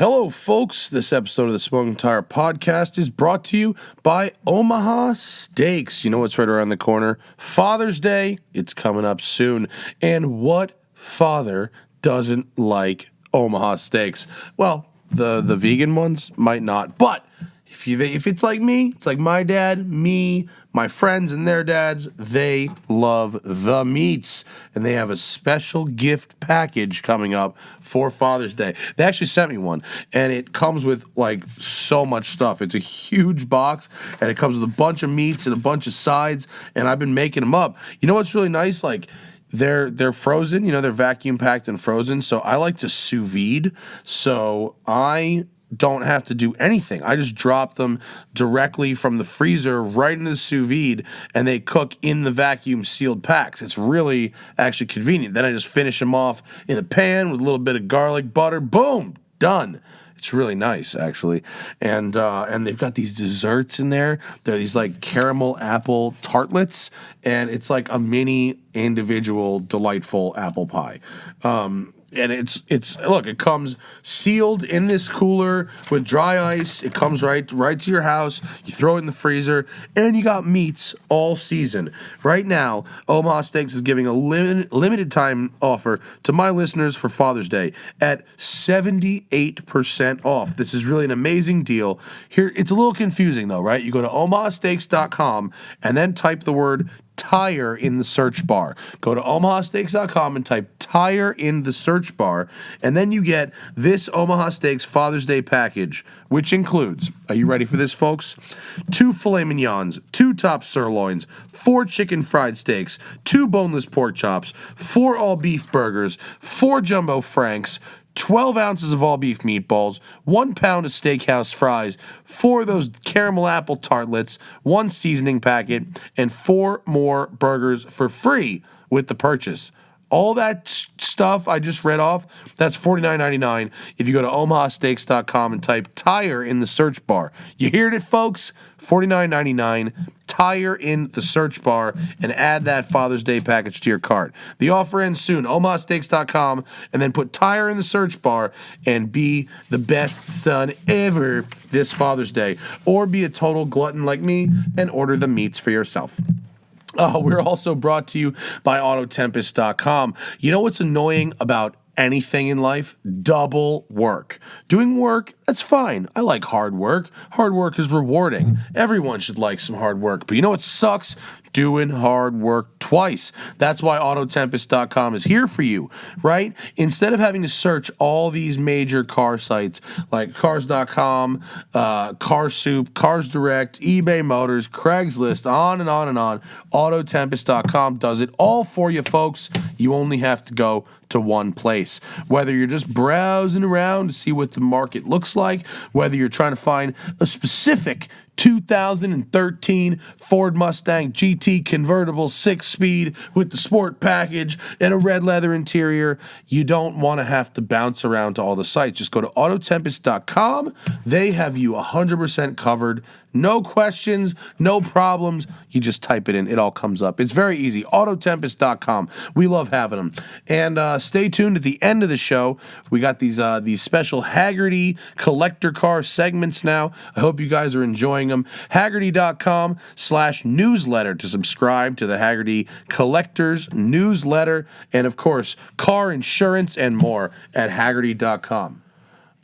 Hello, folks. This episode of the Smoking Tire Podcast is brought to you by Omaha Steaks. You know what's right around the corner? Father's Day. It's coming up soon. And what father doesn't like Omaha Steaks? Well, the vegan ones might not, but if it's like me, it's like my dad, me, my friends and their dads, they love the meats. And they have a special gift package coming up for Father's Day. They actually sent me one, and it comes with like so much stuff. It's a huge box, and it comes with a bunch of meats and a bunch of sides, and I've been making them up. You know what's really nice? Like, they're frozen, they're vacuum packed and frozen. So I like to sous vide. So I don't have to do anything. I just drop them directly from the freezer right into the sous vide, and they cook in the vacuum sealed packs. It's really actually convenient. Then I just finish them off in a pan with a little bit of garlic butter. Boom, done. It's really nice, actually. And they've got these desserts in there. They're these like caramel apple tartlets, and it's like a mini individual delightful apple pie. And it comes sealed in this cooler with dry ice. It comes right to your house. You throw it in the freezer, and you got meats all season. Right now, Omaha Steaks is giving a limited time offer to my listeners for Father's Day at 78% off. This is really an amazing deal. Here, it's a little confusing though, right? You go to omahasteaks.com and then type the word tire in the search bar. Go to omahasteaks.com and type tire in the search bar, and then you get this Omaha Steaks Father's Day package, which includes, are you ready for this, folks? 2 filet mignons, 2 top sirloins, 4 chicken fried steaks, 2 boneless pork chops, 4 all beef burgers, 4 jumbo franks, 12 ounces of all-beef meatballs, 1 pound of steakhouse fries, 4 of those caramel apple tartlets, 1 seasoning packet, and 4 more burgers for free with the purchase. All that stuff I just read off, that's $49.99 if you go to omahasteaks.com and type tire in the search bar. You heard it, folks? $49.99, tire in the search bar, and add that Father's Day package to your cart. The offer ends soon. omahasteaks.com, and then put tire in the search bar and be the best son ever this Father's Day. Or be a total glutton like me and order the meats for yourself. We're also brought to you by Autotempest.com. You know what's annoying about anything in life? Double work. Doing work, that's fine. I like hard work. Hard work is rewarding. Everyone should like some hard work. But you know what sucks? Doing hard work twice. That's why Autotempest.com is here for you, right? Instead of having to search all these major car sites like Cars.com, CarSoup, Cars Direct, eBay Motors, Craigslist, on and on and on, Autotempest.com does it all for you, folks. You only have to go to one place. Whether you're just browsing around to see what the market looks like, whether you're trying to find a specific 2013 Ford Mustang GT convertible 6-speed with the sport package and a red leather interior, you don't want to have to bounce around to all the sites. Just go to Autotempest.com. They have you 100% covered. No questions, no problems. You just type it in. It all comes up. It's very easy. Autotempest.com. We love having them. And stay tuned at the end of the show. We got these special Hagerty collector car segments now. I hope you guys are enjoying them. Hagerty.com/newsletter to subscribe to the Hagerty Collectors newsletter. And, of course, car insurance and more at Hagerty.com.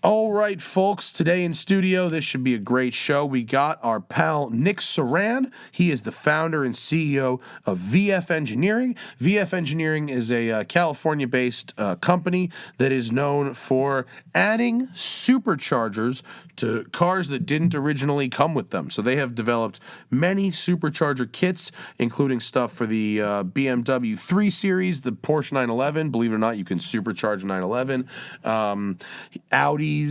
All right, folks, today in studio, this should be a great show. We got our pal Nik Saran. He is the founder and CEO of VF Engineering. VF Engineering is a California-based company that is known for adding superchargers to cars that didn't originally come with them. So they have developed many supercharger kits, including stuff for the BMW 3 Series, the Porsche 911. Believe it or not, you can supercharge a 911. Audi. They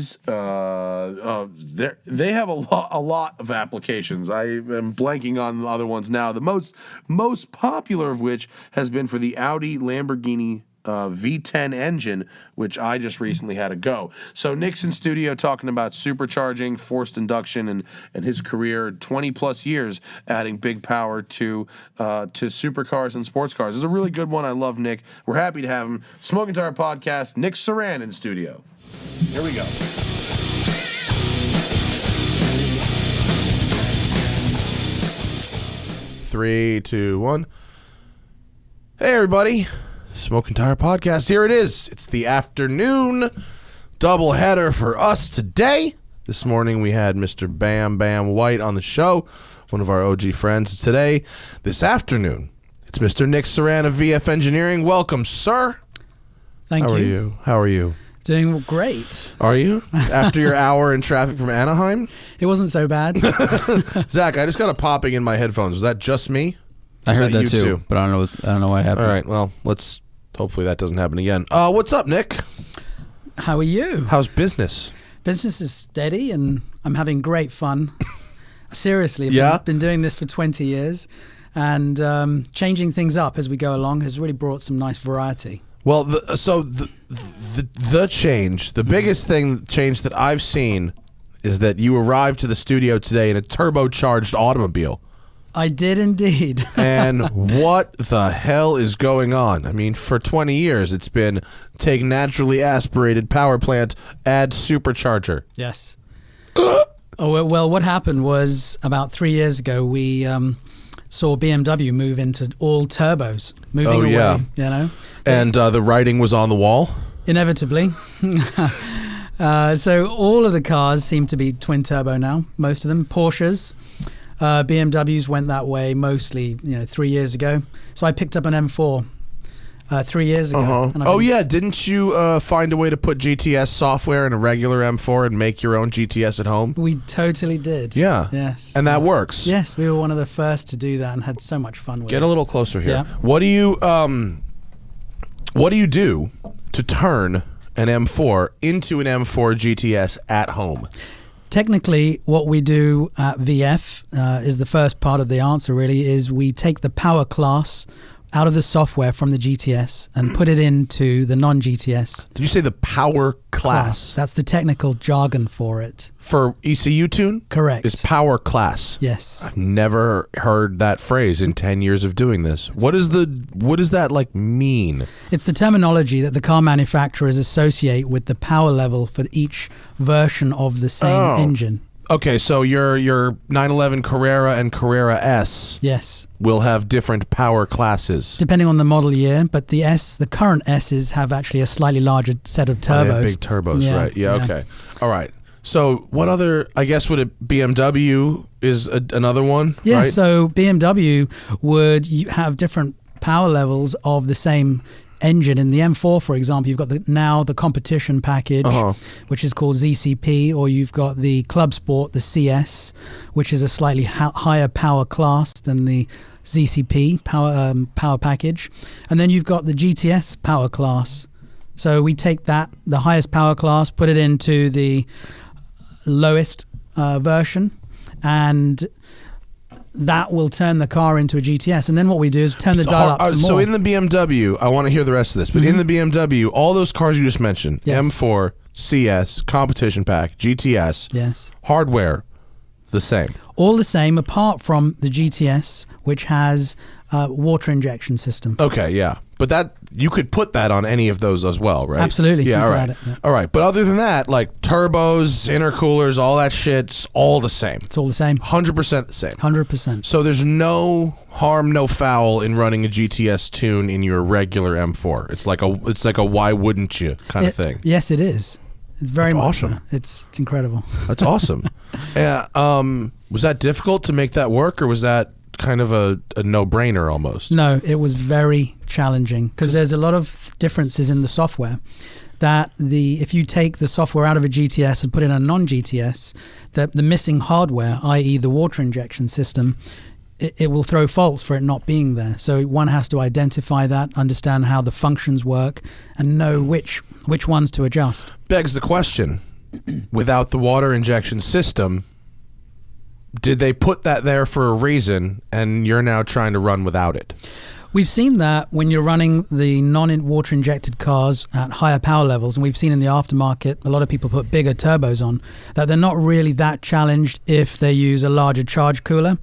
have a lot of applications. I am blanking on the other ones now. The most popular of which has been for the Audi Lamborghini V10 engine, which I just recently had a go. So Nik's in studio talking about supercharging, forced induction, and his career, 20 plus years adding big power to supercars and sports cars. It's a really good one. I love Nik. We're happy to have him. Smoking Tire Podcast, Nik Saran in studio. Here we go. 3, 2, 1. Hey, everybody. Smoking Tire Podcast. Here it is. It's the afternoon doubleheader for us today. This morning we had Mr. Bam Bam White on the show, one of our OG friends. Today, this afternoon, it's Mr. Nik Saran of VF Engineering. Welcome, sir. Thank you. How are you? How are you? Doing great. Are you? After your hour in traffic from Anaheim? It wasn't so bad. Zach, I just got a popping in my headphones. Was that just me? I heard that too, but I don't know what happened. All right, well, hopefully that doesn't happen again. What's up, Nick? How are you? How's business? Business is steady, and I'm having great fun. Seriously, I've been doing this for 20 years, and changing things up as we go along has really brought some nice variety. Well, the change, the biggest change that I've seen is that you arrived to the studio today in a turbocharged automobile. I did indeed. And what the hell is going on? I mean, for 20 years, it's been take naturally aspirated power plant, add supercharger. Yes. Well, what happened was about 3 years ago, we saw BMW move into all turbos, moving away, you know. And the writing was on the wall? Inevitably. So all of the cars seem to be twin turbo now, most of them. Porsches, BMWs went that way mostly, 3 years ago. So I picked up an M4 3 years ago. And didn't you find a way to put GTS software in a regular M4 and make your own GTS at home? We totally did. Yeah. Yes. And that works? Yes, we were one of the first to do that and had so much fun with it. Get a little closer here. Yeah. What do you do to turn an M4 into an M4 GTS at home? Technically, what we do at VF is the first part of the answer, really, is we take the power class out of the software from the GTS and put it into the non-GTS. Did you say the power class? That's the technical jargon for it. For ECU tune? Correct. It's power class. Yes. I've never heard that phrase in 10 years of doing this. What does that like mean? It's the terminology that the car manufacturers associate with the power level for each version of the same engine. Okay, so your 911 Carrera and Carrera S will have different power classes. Depending on the model year, but the current S's have actually a slightly larger set of turbos. They have big turbos, right? Yeah, okay. All right. So what other, I guess, would it BMW is another one, yeah, right? So BMW would have different power levels of the same engine. In the M4, for example, you've got the competition package, which is called ZCP, or you've got the Club Sport, the CS, which is a slightly higher power class than the ZCP power package, and then you've got the GTS power class. So we take the highest power class, put it into the lowest version, and that will turn the car into a GTS. And then what we do is turn the dial up some more. So in the BMW, I want to hear the rest of this, but in the BMW, all those cars you just mentioned, M4, CS, competition pack, GTS, hardware, the same. All the same, apart from the GTS, which has water injection system. Okay, yeah. But that you could put that on any of those as well, right? Absolutely. Yeah, all right. All right. But other than that, like turbos, intercoolers, all that shit's all the same. It's all the same. 100% the same. 100%. So there's no harm, no foul in running a GTS tune in your regular M4. It's like a why wouldn't you kind of thing. Yes, it is. It's very much awesome. It's incredible. That's awesome. Was that difficult to make that work, or was that kind of a no-brainer almost? No, it was very challenging because there's a lot of differences in the software. That if you take the software out of a GTS and put in a non-GTS, the missing hardware, i.e. the water injection system, it will throw faults for it not being there. So one has to identify that, understand how the functions work, and know which ones to adjust. Begs the question, without the water injection system, did they put that there for a reason, and you're now trying to run without it? We've seen that when you're running the non-water injected cars at higher power levels, and we've seen in the aftermarket, a lot of people put bigger turbos on, that they're not really that challenged if they use a larger charge cooler,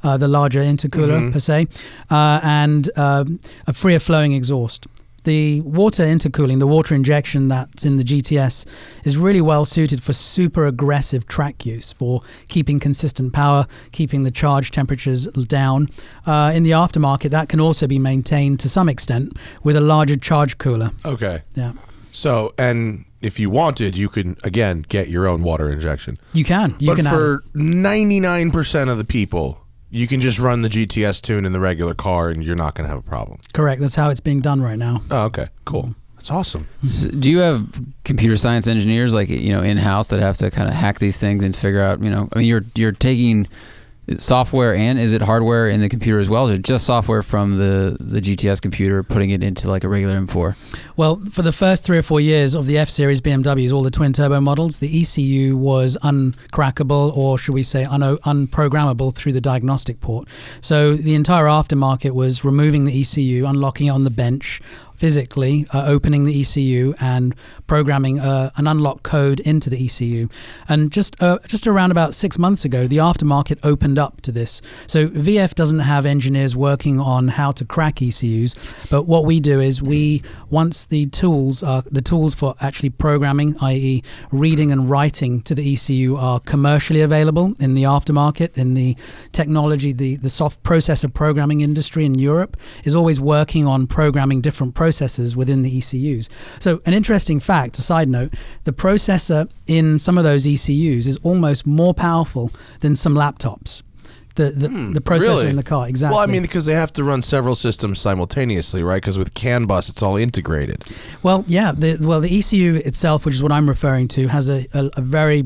the larger intercooler per se, and a freer flowing exhaust. the water intercooling, the water injection that's in the GTS is really well suited for super aggressive track use, for keeping consistent power, keeping the charge temperatures down. In the aftermarket, that can also be maintained to some extent with a larger charge cooler. Okay. Yeah. So, and if you wanted, you could, again, get your own water injection. You can. But for 99% of the people, you can just run the GTS tune in the regular car and you're not going to have a problem. Correct. That's how it's being done right now. Oh, okay. Cool. That's awesome. So do you have computer science engineers, like, in-house that have to kind of hack these things and figure out, I mean, you're taking software, and is it hardware in the computer as well? Or just software from the GTS computer, putting it into like a regular M4? Well, for the first 3 or 4 years of the F-Series BMWs, all the twin turbo models, the ECU was uncrackable, or should we say unprogrammable through the diagnostic port. So the entire aftermarket was removing the ECU, unlocking it on the bench, physically opening the ECU and programming an unlock code into the ECU. And just around about 6 months ago, the aftermarket opened up to this. So VF doesn't have engineers working on how to crack ECUs, but what we do is once the tools for actually programming, i.e. reading and writing to the ECU, are commercially available in the aftermarket, in the technology, the soft processor programming industry in Europe is always working on programming different processors within the ECUs. So an interesting fact, a side note, the processor in some of those ECUs is almost more powerful than some laptops. The processor really? In the car, exactly. Well, I mean, because they have to run several systems simultaneously, right? Because with CAN bus, it's all integrated. Well, yeah. The ECU itself, which is what I'm referring to, has a very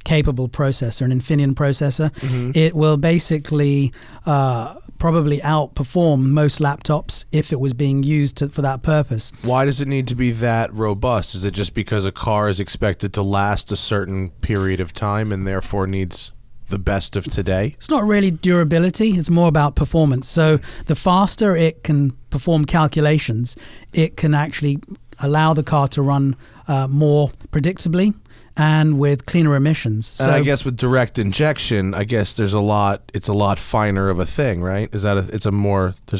capable processor, an Infineon processor. Mm-hmm. It will basically probably outperform most laptops if it was being used for that purpose. Why does it need to be that robust? Is it just because a car is expected to last a certain period of time and therefore needs the best of today? It's not really durability, it's more about performance. So the faster it can perform calculations, it can actually allow the car to run more predictably and with cleaner emissions. So, and I guess with direct injection, I guess it's a lot finer of a thing, right? There's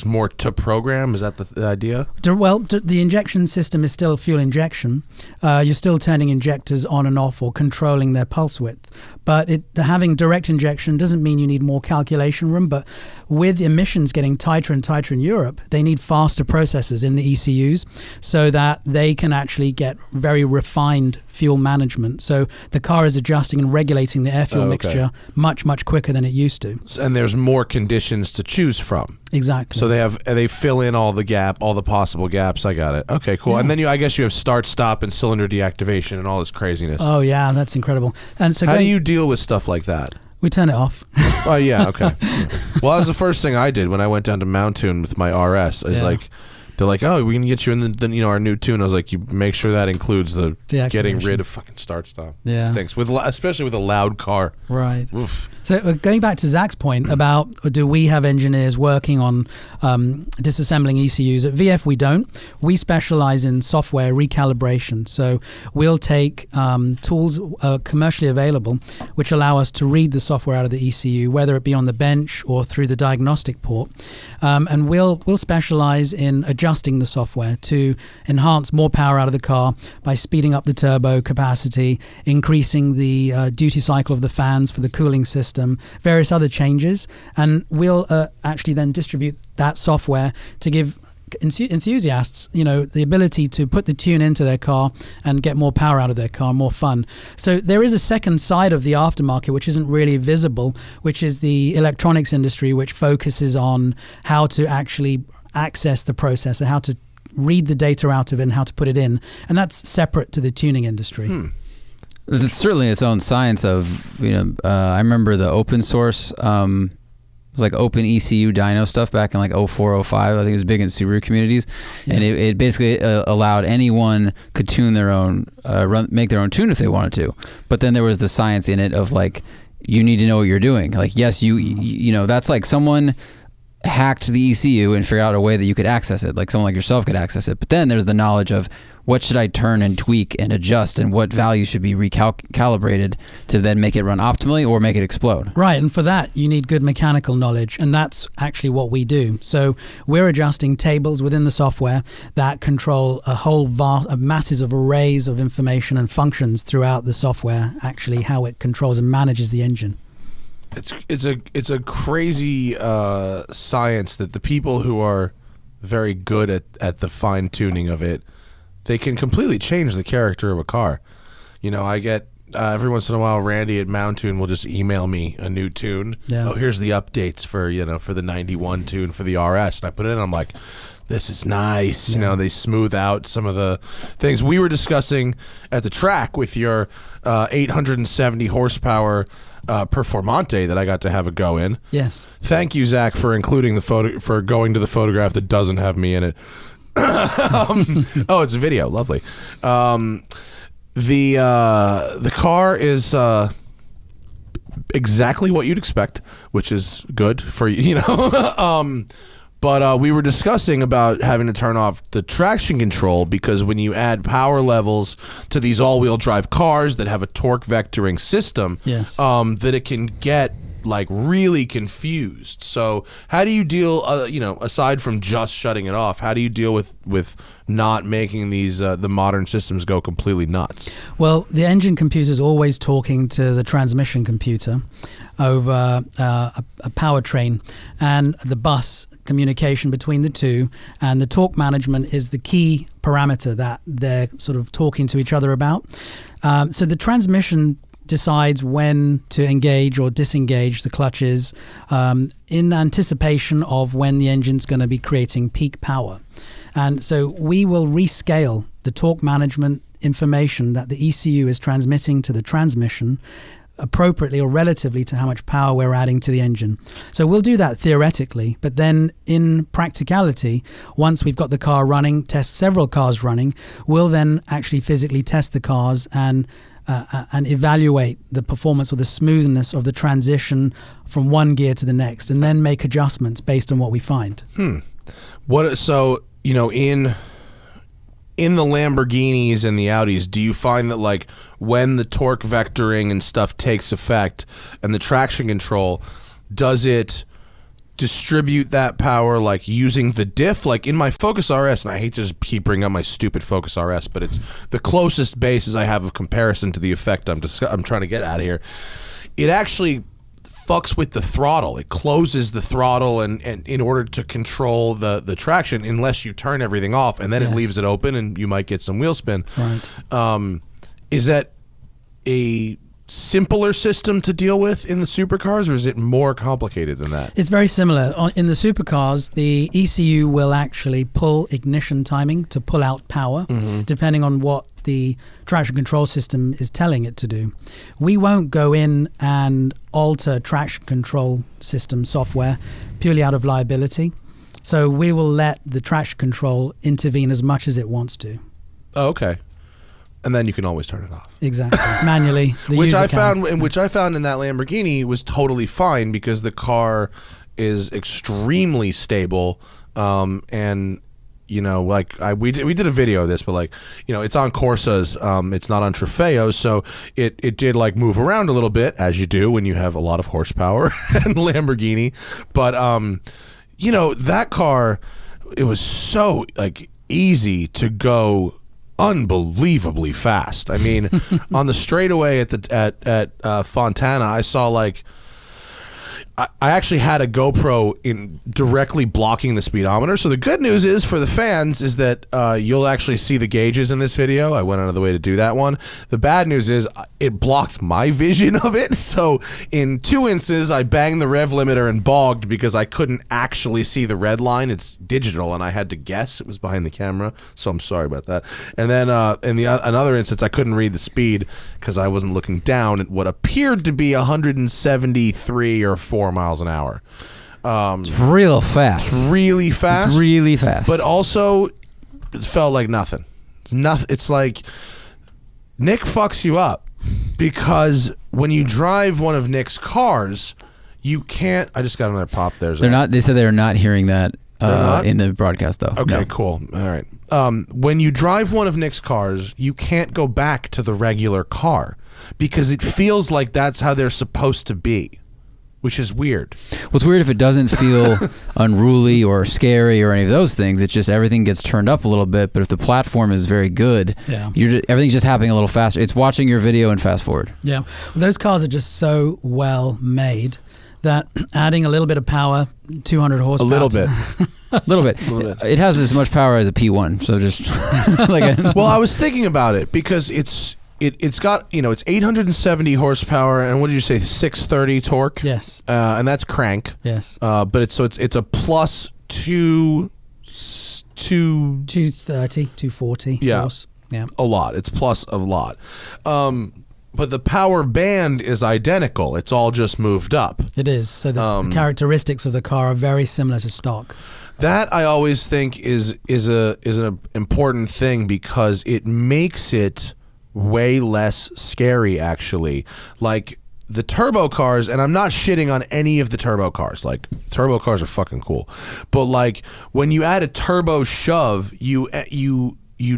more to program? Is that the idea? Well, the injection system is still fuel injection. You're still turning injectors on and off or controlling their pulse width. But having direct injection doesn't mean you need more calculation room, but with emissions getting tighter and tighter in Europe, they need faster processors in the ECUs so that they can actually get very refined fuel management. So the car is adjusting and regulating the air-fuel mixture much, much quicker than it used to. And there's more conditions to choose from. Exactly. So they fill in all the possible gaps. I got it. Okay, cool. Yeah. And then I guess you have start, stop, and cylinder deactivation and all this craziness. Oh yeah, that's incredible. And so how do you deal with stuff like that? We turn it off. Oh yeah, okay. Yeah. Well, that was the first thing I did when I went down to Mount Tune with my RS. I was like, they're like, oh, we can get you in our new tune. I was like, you make sure that includes the getting rid of fucking start stop. Yeah, stinks especially with a loud car. Right. Oof. So going back to Zach's point about do we have engineers working on disassembling ECUs? At VF we don't. We specialize in software recalibration. So we'll take tools commercially available which allow us to read the software out of the ECU, whether it be on the bench or through the diagnostic port. And we'll specialize in adjusting the software to enhance more power out of the car by speeding up the turbo capacity, increasing the duty cycle of the fans for the cooling system, various other changes, and we'll actually then distribute that software to give enthusiasts, the ability to put the tune into their car and get more power out of their car, more fun. So there is a second side of the aftermarket which isn't really visible, which is the electronics industry, which focuses on how to actually access the processor, how to read the data out of it and how to put it in, and that's separate to the tuning industry. It's certainly its own science of, I remember the open source, it was like open ECU dyno stuff back in like 04, 05. I think it was big in Subaru communities. Yeah. And it basically allowed anyone could tune their own, make their own tune if they wanted to. But then there was the science in it of like, you need to know what you're doing. Like, yes, that's like someone hacked the ECU and figured out a way that you could access it. Like someone like yourself could access it. But then there's the knowledge of, what should I turn and tweak and adjust, and what value should be recalibrated to then make it run optimally or make it explode. Right, and for that you need good mechanical knowledge, and that's actually what we do. So we're adjusting tables within the software that control a whole masses of arrays of information and functions throughout the software, actually how it controls and manages the engine. It's a crazy science that the people who are very good at the fine tuning of it, they can completely change the character of a car. You know, I get every once in a while, Randy at Mountoon will just email me a new tune. Yeah. Oh, here's the updates for the 91 tune for the RS, and I put it in. I'm like, this is nice. You know, they smooth out some of the things we were discussing at the track with your 870 horsepower Performante that I got to have a go in. Yes. Thank you, Zach, for including the photo, for going to the photograph that doesn't have me in it. Oh, it's a video. Lovely. The car is exactly what you'd expect, which is good for you know. But we were discussing about having to turn off the traction control because when you add power levels to these all-wheel drive cars that have a torque vectoring system, yes, that it can get like really confused. So how do you deal, you know, aside from just shutting it off, how do you deal with not making these the modern systems go completely nuts? Well, the engine computer is always talking to the transmission computer over a powertrain, and the bus communication between the two, and the torque management is the key parameter that they're sort of talking to each other about. So the transmission decides when to engage or disengage the clutches in anticipation of when the engine's going to be creating peak power. And so we will rescale the torque management information that the ECU is transmitting to the transmission appropriately or relatively to how much power we're adding to the engine. So we'll do that theoretically, but then in practicality, once we've got the car running, test several cars running, we'll then actually physically test the cars and evaluate the performance or the smoothness of the transition from one gear to the next, and then make adjustments based on what we find. So, you know, in the Lamborghinis and the Audis, do you find that like when the torque vectoring and stuff takes effect and the traction control, does it distribute that power like using the diff? Like in my Focus RS, and I hate to just keep bringing up my stupid Focus RS, but it's the closest basis I have of comparison to the effect I'm trying to get out of here. It actually fucks with the throttle. It closes the throttle and in order to control the traction, unless you turn everything off, and then it leaves it open and you might get some wheel spin. Right. Is that a simpler system to deal with in the supercars, or is it more complicated than that? It's very similar. In the supercars, the ECU will actually pull ignition timing to pull out power, depending on what the traction control system is telling it to do. We won't go in and alter traction control system software purely out of liability. So we will let the traction control intervene as much as it wants to. Oh, okay. And then you can always turn it off. Exactly. Manually. Which I found in that Lamborghini was totally fine because the car is extremely stable. And you know, like we did a video of this, but like, you know, it's on Corsas, it's not on Trofeos, so it did like move around a little bit, as you do when you have a lot of horsepower and Lamborghini. But you know, that car, it was so like easy to go unbelievably fast. I mean, on the straightaway at Fontana, I saw like I actually had a GoPro in directly blocking the speedometer. So the good news is for the fans is that you'll actually see the gauges in this video. I went out of the way to do that one. The bad news is it blocked my vision of it. So in 2 instances, I banged the rev limiter and bogged because I couldn't actually see the red line. It's digital, and I had to guess it was behind the camera. So I'm sorry about that. And then in another instance, I couldn't read the speed because I wasn't looking down at what appeared to be 173 or 4 miles an hour. It's real fast. It's really fast. It's really fast. But also, it felt like nothing. It's like Nik fucks you up because when you drive one of Nik's cars, you can't. I just got another pop there. They're not. They said they're not hearing that not? in the broadcast though. Okay, No. cool. All right. when you drive one of Nick's cars, you can't go back to the regular car because it feels like that's how they're supposed to be, which is weird. Well, it's weird if it doesn't feel unruly or scary or any of those things. It's just everything gets turned up a little bit. But if the platform is very good, everything's just happening a little faster. It's watching your video and fast forward. Yeah, well, those cars are just so well made that adding a little bit of power, 200 horsepower. A little bit. A little bit. It has as much power as a P1. So just Well, I was thinking about it because it's got, it's 870 horsepower and what did you say, 630 torque? Yes. And that's crank. Yes. But it's a plus 230, 240 horse. Yeah. A lot. It's plus a lot. But the power band is identical. It's all just moved up. It is. So the characteristics of the car are very similar to stock. That I always think is an important thing because it makes it way less scary, actually. Like the turbo cars, and I'm not shitting on any of the turbo cars. Like turbo cars are fucking cool, but like when you add a turbo shove, you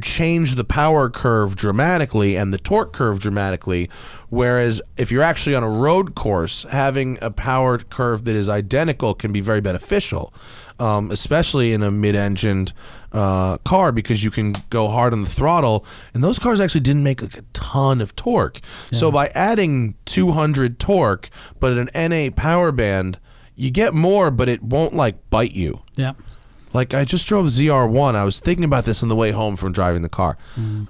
change the power curve dramatically and the torque curve dramatically. Whereas if you're actually on a road course, having a power curve that is identical can be very beneficial, especially in a mid-engined car because you can go hard on the throttle. And those cars actually didn't make like a ton of torque. Yeah. So by adding 200 torque, but an NA power band, you get more, but it won't like bite you. Yeah. Like, I just drove ZR1. I was thinking about this on the way home from driving the car.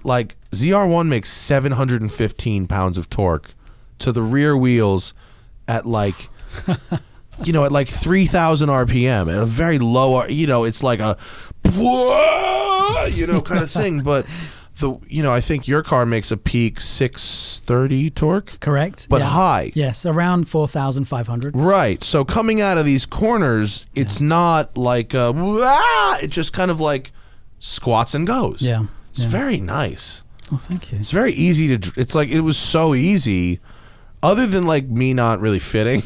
Like, ZR1 makes 715 pounds of torque to the rear wheels at, like, at, like, 3,000 RPM. At a very low, it's like a, kind of thing. But, I think your car makes a peak 630 torque. Correct. But high. Yes, around 4,500. Right. So coming out of these corners, it's not like it just kind of like squats and goes. Yeah. It's very nice. Oh, thank you. It's very easy to. It's like it was so easy, other than like me not really fitting.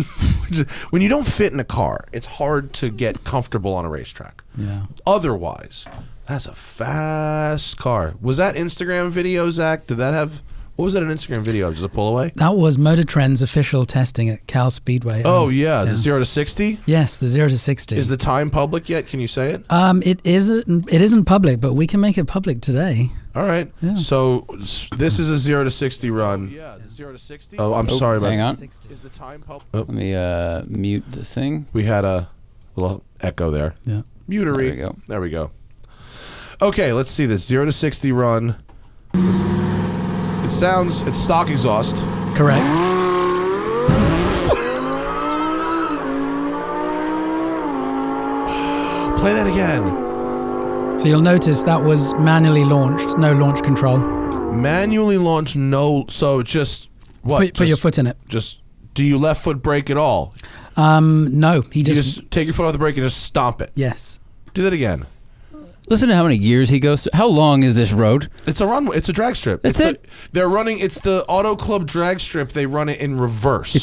When you don't fit in a car, it's hard to get comfortable on a racetrack. Yeah. Otherwise. That's a fast car. Was that Instagram video, Zach? Did that have... What was that an Instagram video? Just a pull away? That was Motor Trend's official testing at Cal Speedway. Oh, yeah. The 0 to 60? Yes, the 0 to 60. Is the time public yet? Can you say it? It isn't public, but we can make it public today. All right. Yeah. So this is a 0 to 60 run. Yeah, the 0 to 60. Oh, I'm sorry about that. Hang on. Is the time public? Let me mute the thing. We had a little echo there. Yeah. Mutery. There we go. There we go. Okay, let's see this 0 to 60 run. It's stock exhaust. Correct. Play that again. So you'll notice that was manually launched, no launch control. Manually launched, no. So just what? Put your foot in it. Just do you left foot brake at all? No. You just take your foot off the brake and just stomp it. Yes. Do that again. Listen to how many gears he goes through. How long is this road? It's a runway. It's a drag strip. That's it. They're running. It's the Auto Club drag strip. They run it in reverse. It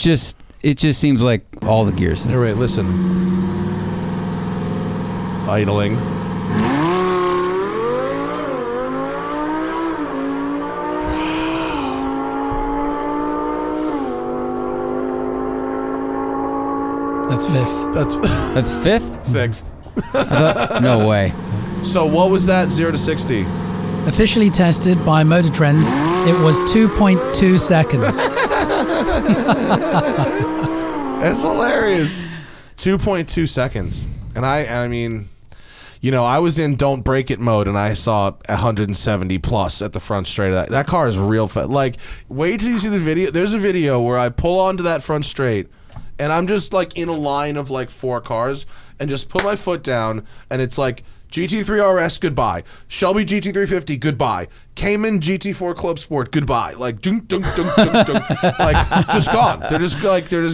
just seems like all the gears. All right, listen. Idling. That's fifth. That's fifth? Sixth. No way. So what was that 0 to 60? Officially tested by Motor Trends, it was 2.2 seconds. That's hilarious. 2.2 seconds. And I mean, I was in don't break it mode and I saw 170 plus at the front straight of that. That car is real fast. Like, wait till you see the video. There's a video where I pull onto that front straight and I'm just like in a line of like 4 cars and just put my foot down and it's like GT3 RS, goodbye. Shelby GT350, goodbye. Cayman GT4 Club Sport, goodbye. Like, dunk, dunk, dunk, dunk, dunk. Like, just gone. They're just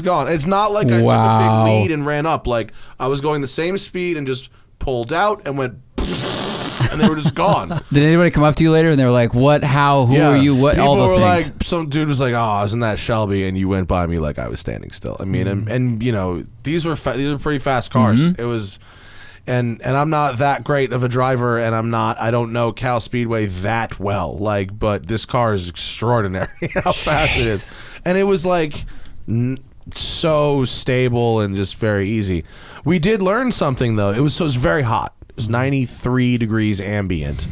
gone. It's not like I took a big lead and ran up. Like, I was going the same speed and just pulled out and went, and they were just gone. Did anybody come up to you later and they were like, what, how, who are you, what, people all the were things? Like, some dude was like, oh, isn't that Shelby? And you went by me like I was standing still. I mean, and these were pretty fast cars. Mm-hmm. and I'm not that great of a driver, and I don't know Cal Speedway that well, like, but this car is extraordinary how fast it is, and it was like so stable and just very easy. We did learn something though. It was very hot. It was 93 degrees ambient,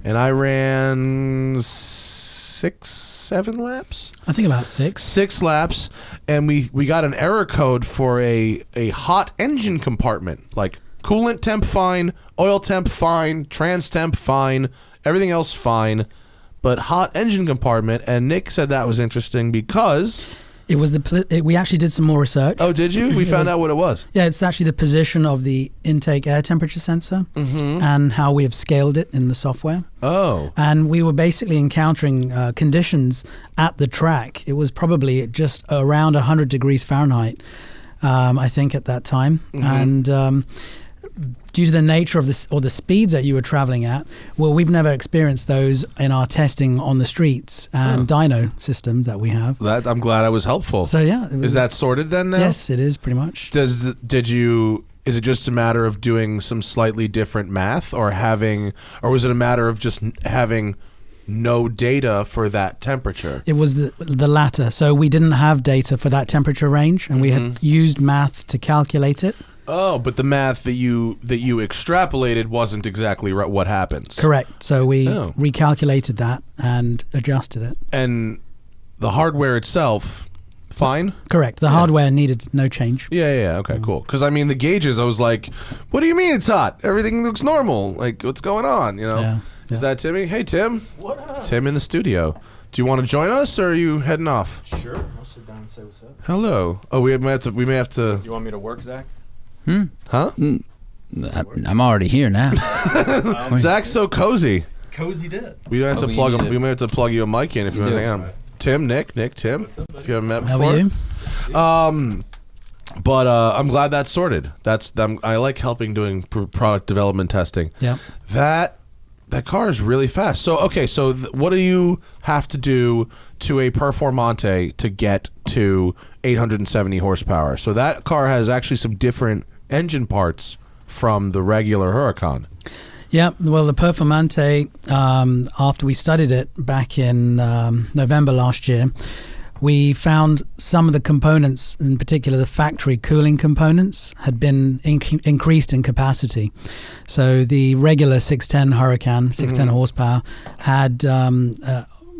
and I ran 6-7 laps. I think about 6. 6 laps, and we got an error code for a hot engine compartment, like coolant temp fine, oil temp fine, trans temp fine, everything else fine, but hot engine compartment. And Nick said that was interesting because it was we actually did some more research. Oh, did you? We found out what it was. Yeah, it's actually the position of the intake air temperature sensor and how we have scaled it in the software. Oh. And we were basically encountering conditions at the track. It was probably just around 100 degrees Fahrenheit, I think, at that time. And due to the nature of this, or the speeds that you were traveling at, well, we've never experienced those in our testing on the streets and dyno system that we have. That I'm glad I was helpful. So yeah, is that sorted then now? Yes, it is pretty much. Is it just a matter of doing some slightly different math, or was it a matter of just having no data for that temperature? It was the latter. So we didn't have data for that temperature range, and we had used math to calculate it. Oh, but the math that you extrapolated wasn't exactly what happens. Correct. So we recalculated that and adjusted it. And the hardware itself, fine? Correct. The hardware needed no change. Yeah. Okay, cool. Because, I mean, the gauges, I was like, what do you mean it's hot? Everything looks normal. Like, what's going on, you know? Yeah. Is that Timmy? Hey, Tim. What up? Tim in the studio. Do you want to join us, or are you heading off? Sure. I'll sit down and say what's up. Hello. Oh, we may have to. You want me to work, Zach? Huh? I'm already here now. Zach's so cozy. Cozy did. We don't have to plug him. We may have to plug you a mic in if you want to hang on. Tim, Nick, Tim. What's up, buddy? If you haven't met How before. are you? But I'm glad that's sorted. I like helping doing product development testing. Yeah. That car is really fast. So okay, so what do you have to do to a Performante to get to 870 horsepower? So that car has actually some different engine parts from the regular Huracan. Yeah, well, the Performante, after we studied it back in November last year, we found some of the components, in particular the factory cooling components, had been increased in capacity. So the regular 610 Huracan, 610 horsepower, had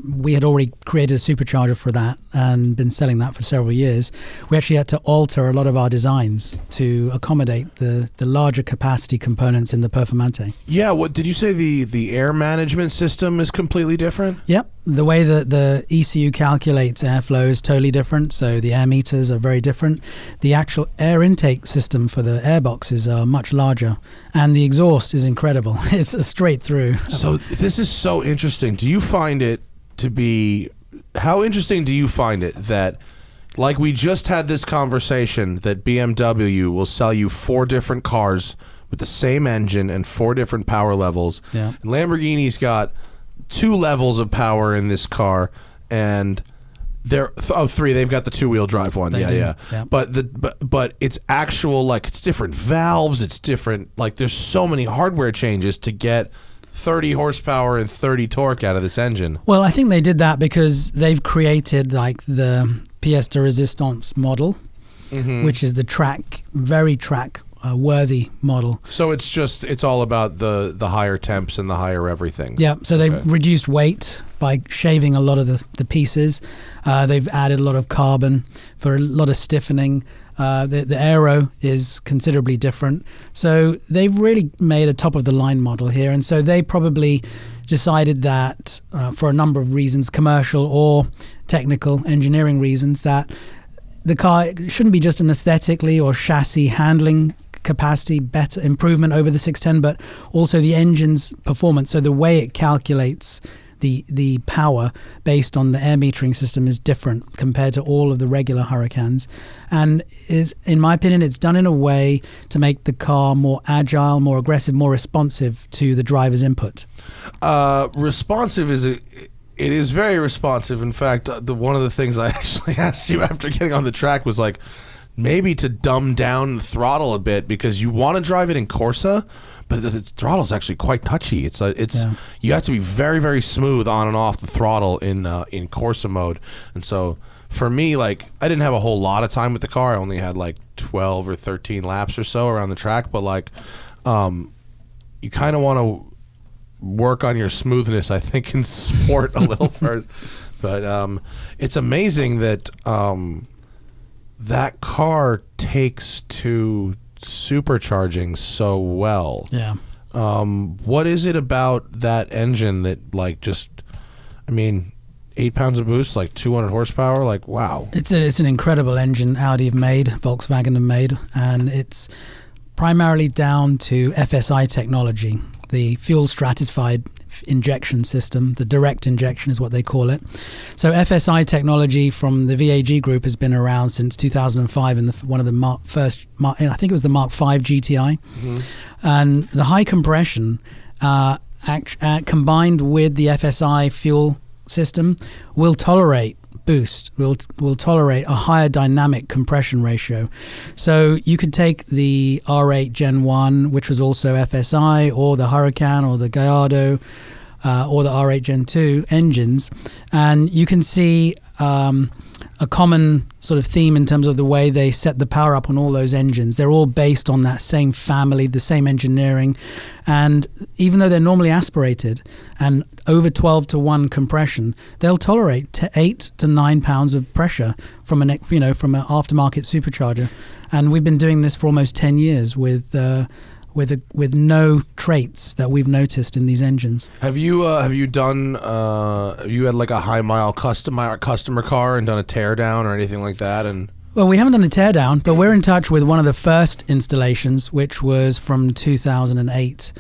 we had already created a supercharger for that and been selling that for several years. We actually had to alter a lot of our designs to accommodate the larger capacity components in the Performante. Yeah, what did you say? The air management system is completely different? Yep. The way that the ECU calculates airflow is totally different, so the air meters are very different. The actual air intake system for the airboxes are much larger, and the exhaust is incredible. It's a straight through. So this is so interesting. Do you find it to be, how interesting do you find it that, like, we just had this conversation that BMW will sell you 4 different cars with the same engine and 4 different power levels. Yeah. And Lamborghini's got 2 levels of power in this car, and they're 3. They've got the 2-wheel drive one. They do. Yeah. Yeah. But it's actual, like, it's different valves. It's different. Like, there's so many hardware changes to get 30 horsepower and 30 torque out of this engine. Well, I think they did that because they've created like the pièce de résistance model, which is the very track worthy model. So it's all about the higher temps and the higher everything. Yeah, so they've reduced weight by shaving a lot of the pieces. They've added a lot of carbon for a lot of stiffening. The aero is considerably different. So they've really made a top-of-the-line model here. And so they probably decided that for a number of reasons, commercial or technical engineering reasons, that the car shouldn't be just an aesthetically or chassis handling capacity better improvement over the 610, but also the engine's performance. So the way it calculates the power based on the air metering system is different compared to all of the regular Huracans, and is, in my opinion, it's done in a way to make the car more agile, more aggressive, more responsive to the driver's input. Responsive it is very responsive. In fact, one of the things I actually asked you after getting on the track was like, maybe to dumb down the throttle a bit, because you want to drive it in Corsa, but the throttle is actually quite touchy. You have to be very, very smooth on and off the throttle in Corsa mode. And so for me, like, I didn't have a whole lot of time with the car. I only had like 12 or 13 laps or so around the track, but like you kind of want to work on your smoothness, I think, in sport a little first. But it's amazing that that car takes to supercharging so well. Yeah. What is it about that engine that, like, just, I mean, 8 pounds of boost, like 200 horsepower, like, wow. It's an incredible engine Audi have made, Volkswagen have made, and it's primarily down to FSI technology, the fuel stratified injection system. The direct injection is what they call it. So FSI technology from the VAG group has been around since 2005 in one of the first, I think it was the Mark V GTI. Mm-hmm. And the high compression combined with the FSI fuel system will tolerate boost, will tolerate a higher dynamic compression ratio. So you could take the R8 Gen 1, which was also FSI, or the Huracan, or the Gallardo, or the R8 Gen 2 engines, and you can see a common sort of theme in terms of the way they set the power up on all those engines. They're all based on that same family, the same engineering, and even though they're normally aspirated and over 12-to-1 compression, they'll tolerate 8 to 9 pounds of pressure from an aftermarket supercharger. And we've been doing this for almost 10 years with no traits that we've noticed in these engines. Have you had like a high mile customer car and done a teardown or anything like that? And well, we haven't done a teardown, but we're in touch with one of the first installations, which was from 2008.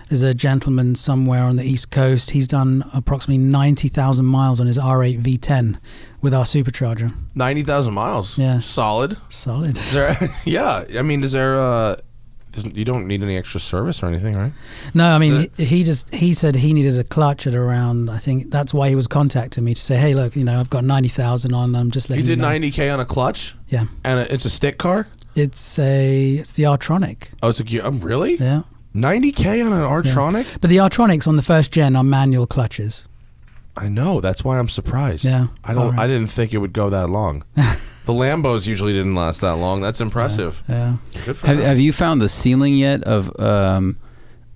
There's a gentleman somewhere on the East Coast. He's done approximately 90,000 miles on his R8 V10 with our supercharger. 90,000 miles? Yeah. Solid. Is there, yeah. I mean, is there... you don't need any extra service or anything, right? No, I mean, he said he needed a clutch at around, I think that's why he was contacting me to say, hey, look, I've got 90,000 on, I'm just letting you know. You did 90K on a clutch? Yeah. And it's a stick car? It's the R-Tronic. Oh, it's a really? Yeah. 90K on an R-Tronic? Yeah. But the R-Tronics on the first gen are manual clutches. I know, that's why I'm surprised. Yeah. I didn't think it would go that long. The Lambos usually didn't last that long. That's impressive. Yeah. Good for have you found the ceiling yet of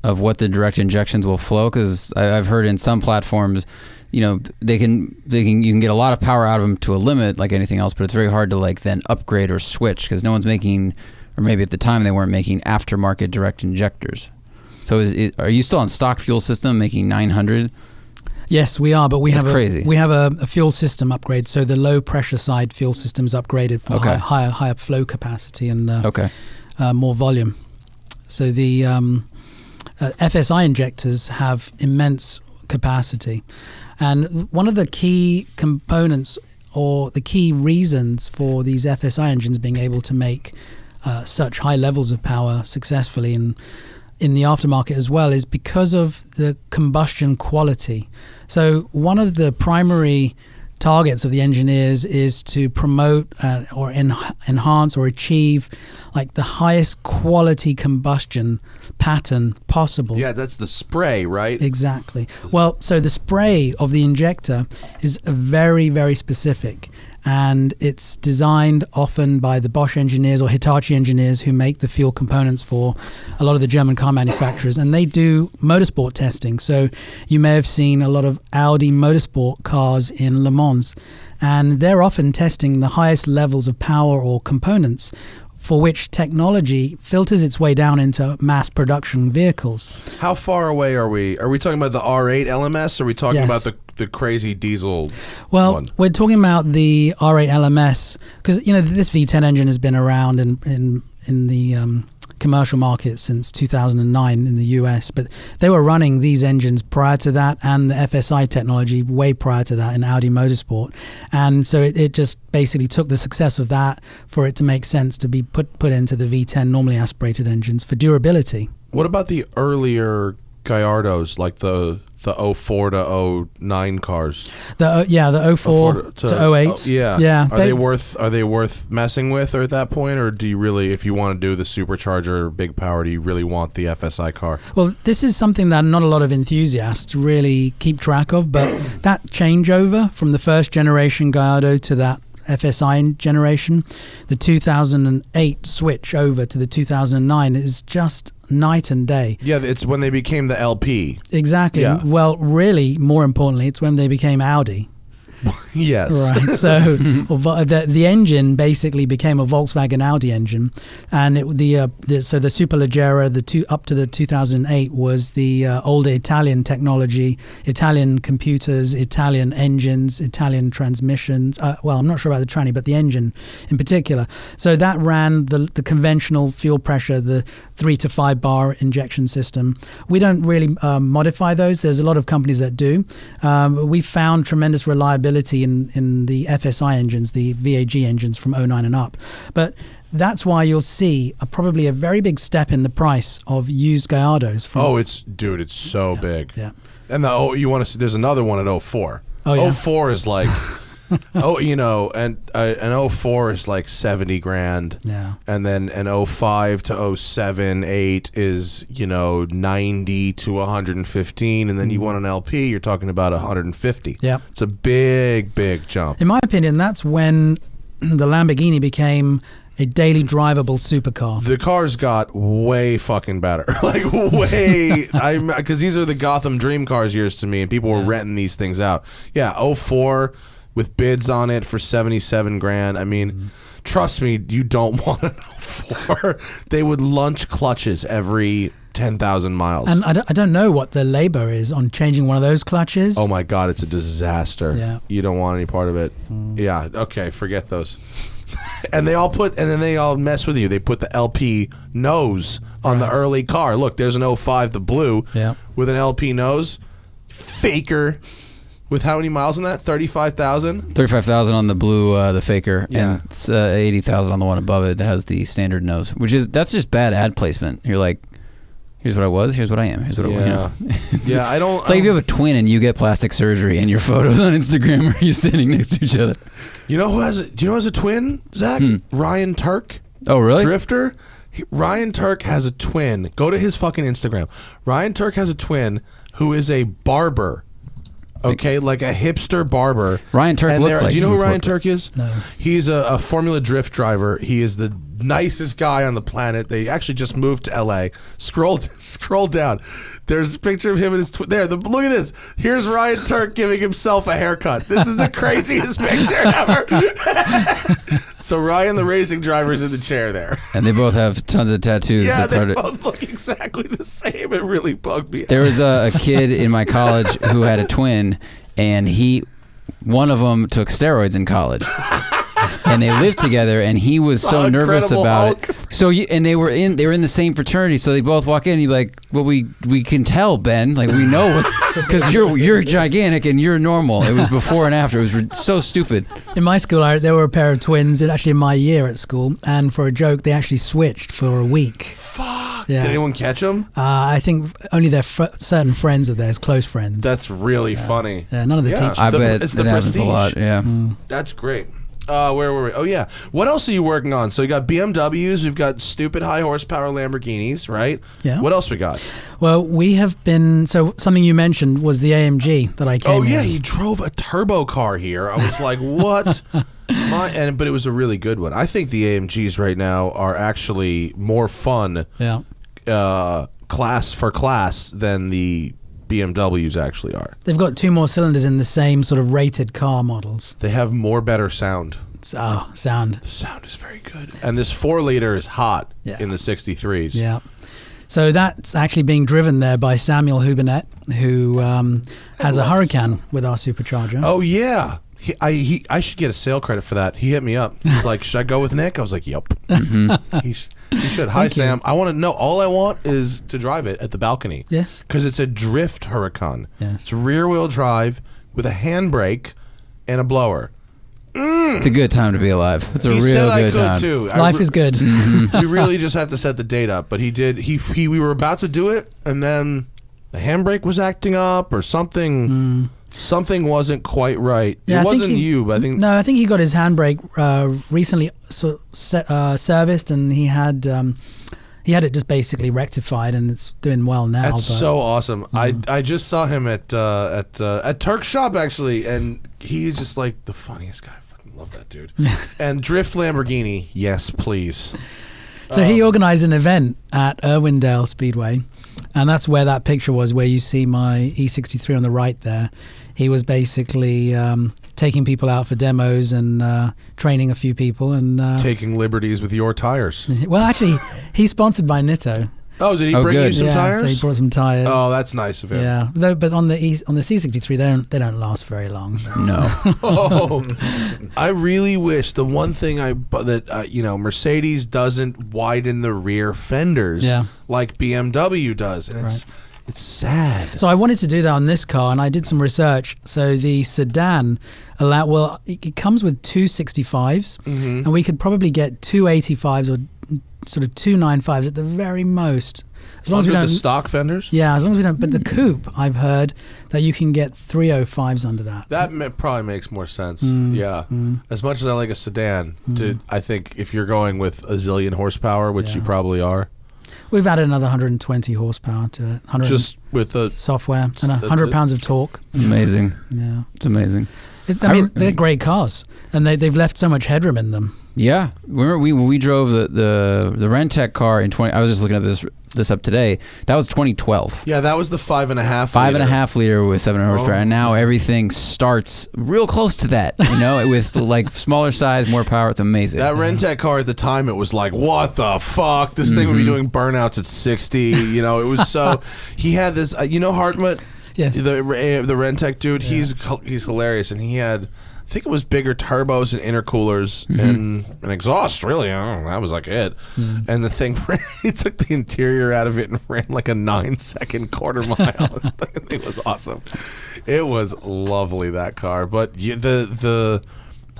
what the direct injections will flow? Because I've heard in some platforms, you can get a lot of power out of them to a limit, like anything else, but it's very hard to like then upgrade or switch because no one's making, or maybe at the time they weren't making aftermarket direct injectors. So are you still on stock fuel system making 900? Yes, we are, but we have a fuel system upgrade. So the low pressure side fuel system's upgraded for higher flow capacity and more volume. So the FSI injectors have immense capacity, and one of the key components or the key reasons for these FSI engines being able to make such high levels of power successfully in the aftermarket as well is because of the combustion quality. So one of the primary targets of the engineers is to promote or enhance or achieve like the highest quality combustion pattern possible. Yeah, that's the spray, right? Exactly. Well, so the spray of the injector is very, very specific. And it's designed often by the Bosch engineers or Hitachi engineers who make the fuel components for a lot of the German car manufacturers, and they do motorsport testing. So you may have seen a lot of Audi motorsport cars in Le Mans, and they're often testing the highest levels of power or components for which technology filters its way down into mass production vehicles. How far away are we? Are we talking about the R8 LMS? Or are we talking about the crazy diesel one? We're talking about the R8 LMS because this V10 engine has been around in the commercial market since 2009 in the US, but they were running these engines prior to that and the FSI technology way prior to that in Audi Motorsport, and so it just basically took the success of that for it to make sense to be put into the V10 normally aspirated engines for durability. What about the earlier Gallardos, like the the 04 to 09 cars. The 04 to 08. Yeah. Are they worth messing with or at that point, or do you really, if you want to do the supercharger big power, do you really want the FSI car? Well, this is something that not a lot of enthusiasts really keep track of, but that changeover from the first generation Gallardo to that FSI generation, the 2008 switch over to the 2009 is just night and day. Yeah, it's when they became the LP. Exactly. Yeah. Well, really, more importantly, it's when they became Audi. Yes. Right. So the engine basically became a Volkswagen Audi engine, and the Superleggera, up to the 2008 was the older Italian technology, Italian computers, Italian engines, Italian transmissions. Well, I'm not sure about the tranny, but the engine in particular. So that ran the conventional fuel pressure, the 3 to 5 bar injection system. We don't really modify those. There's a lot of companies that do. We found tremendous reliability in the FSI engines, the VAG engines from 09 and up. But that's why you'll see probably a very big step in the price of used Gallardos. It's so big. Yeah. And there's another one at 04. Oh, yeah. 04 is like, an 04 is like 70 grand. Yeah. And then an 05 to 07, 8 is, 90 to 115. And then you want an LP, you're talking about 150. Yeah. It's a big, big jump. In my opinion, that's when the Lamborghini became a daily drivable supercar. The cars got way fucking better. Like way, because these are the Gotham Dream Cars years to me, and people were renting these things out. Yeah, 04 with bids on it for 77 grand. I mean, trust me, you don't want an 04. They would lunch clutches every 10,000 miles. And I don't know what the labor is on changing one of those clutches. Oh my God, it's a disaster. Yeah. You don't want any part of it. Yeah, okay, forget those. And then they all mess with you. They put the LP nose on the early car. Look, there's an 05, the blue, with an LP nose. Faker. With how many miles on that? 35,000? 35,000 on the blue, the Faker, Yeah. and it's 80,000 on the one above it that has the standard nose, that's just bad ad placement. You're like, here's what I was, here's what I am, here's what I was. Yeah, I don't... It's like if you have a twin and you get plastic surgery and your photos on Instagram are you standing next to each other. Do you know who has a twin, Zach? Ryan Turk. Oh, really? Drifter. Ryan Turk has a twin. Go to his fucking Instagram. Ryan Turk has a twin who is a barber. Okay, like a hipster barber. Ryan Turk looks like... Do you know who Ryan Turk is? No. He's a Formula Drift driver. He is the nicest guy on the planet. They actually just moved to L.A. Scroll down. There's a picture of him and his twin. Look at this. Here's Ryan Turk giving himself a haircut. This is the craziest picture ever. So Ryan, the racing driver, is in the chair there. And they both have tons of tattoos. Yeah, they both look exactly the same. It really bugged me. There was a kid in my college who had a twin, and one of them took steroids in college. And they lived together, and he was so nervous about it. So and they were in the same fraternity, so they both walk in and you're like, well, we can tell, Ben, like we know what's, because you're gigantic and you're normal. It was before and after. It was so stupid. In my school, there were a pair of twins, actually in my year at school, and for a joke, they actually switched for a week. Fuck. Yeah. Did anyone catch them? I think only their certain friends of theirs, close friends. That's really funny. Yeah, none of the teachers. I bet it's it the happens prestige. a lot. Yeah. That's great. Where were we? Oh, yeah. What else are you working on? So you got BMWs, we've got stupid high horsepower Lamborghinis, right? Yeah. What else we got? Well, we have been... So something you mentioned was the AMG that I came Oh, yeah. in. He drove a turbo car here. I was like, what? But it was a really good one. I think the AMGs right now are actually more fun class for class than the BMWs actually are. They've got 2 more cylinders in the same sort of rated car models. They have better sound. Sound. The sound is very good. And this 4-liter is hot in the 63s. Yeah. So that's actually being driven there by Samuel Hubernet, who has a Huracan with our supercharger. Oh, yeah. I should get a sale credit for that. He hit me up. He's like, should I go with Nick? I was like, yep. He should. Hi, Sam. I want to know. All I want is to drive it at the balcony. Yes. Because it's a drift Huracan. Yes. It's rear-wheel drive with a handbrake and a blower. It's a good time to be alive. It's a He real said I good could time. too. Life is good. We really just have to set the date up. But he did. We were about to do it, and then the handbrake was acting up or something. Something wasn't quite right. Yeah, it wasn't you, but I think no. I think he got his handbrake recently serviced, and he had it just basically rectified, and it's doing well now. That's so awesome. I just saw him at Turk Shop actually, and he's just like the funniest guy. I fucking love that dude. And Drift Lamborghini, yes please. So he organized an event at Irwindale Speedway, and that's where that picture was, where you see my E63 on the right there. He was basically taking people out for demos and training a few people. And taking liberties with your tires. Well, actually, he's sponsored by Nitto. Oh, did he bring you some tires? So he brought some tires. Oh, that's nice of him. Yeah, but on the C63, they don't last very long. No. I really wish the one thing Mercedes doesn't widen the rear fenders like BMW does, and it's sad. So I wanted to do that on this car, and I did some research. So the sedan it comes with two 65s, and we could probably get two 85s or sort of two 95s at the very most. As long as we don't the stock fenders. Yeah, as long as we don't. But the coupe, I've heard that you can get 305s under that. That probably makes more sense. Yeah. As much as I like a sedan, I think if you're going with a zillion horsepower, which you probably are. We've added another 120 horsepower to it. Just with the software and 100 pounds of torque. Amazing. Yeah, it's amazing. I mean, they're great cars, and they've left so much headroom in them. Yeah, when we drove the Rentec car in 20. I was just looking at this up today. That was 2012. Yeah, that was the 5.5. 5.5 liter with 700 horsepower, and now everything starts real close to that. With like smaller size, more power. It's amazing. That Rentec car at the time, it was like, what the fuck? This thing would be doing burnouts at 60. It was so. He had this. Hartmut. Yes. The Rentec dude. Yeah. He's hilarious, and he had. I think it was bigger turbos and intercoolers and an exhaust, really. I don't know, that was like it. And the thing, he took the interior out of it and ran like a 9-second quarter mile. The thing was awesome. It was lovely, that car. But have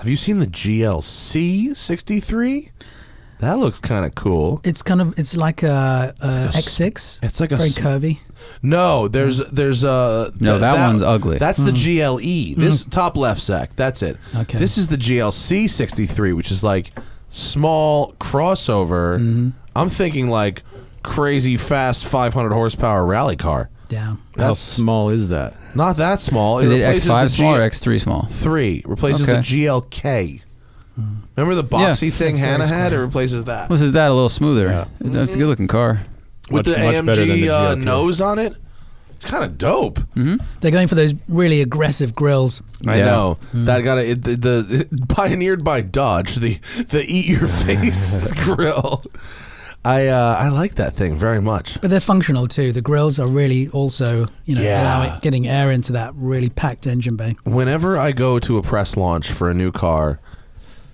you seen the GLC 63? That looks kind of cool. It's like a X6. It's like a very curvy. No, there's that one's ugly. That's the GLE. This top left sec. That's it. Okay. This is the GLC 63, which is like small crossover. I'm thinking like crazy fast 500 horsepower rally car. Yeah. How small is that? Not that small. Is it X5 small or X3 small? 3 replaces the GLK. Remember the boxy thing Hannah had? It replaces that. Is that a little smoother? Yeah. It's a good looking car. With the AMG nose on it. It's kind of dope. They're going for those really aggressive grills. I know. That got the pioneered by Dodge, the eat your face grill. I like that thing very much. But they're functional too. The grills are really also, getting air into that really packed engine bay. Whenever I go to a press launch for a new car,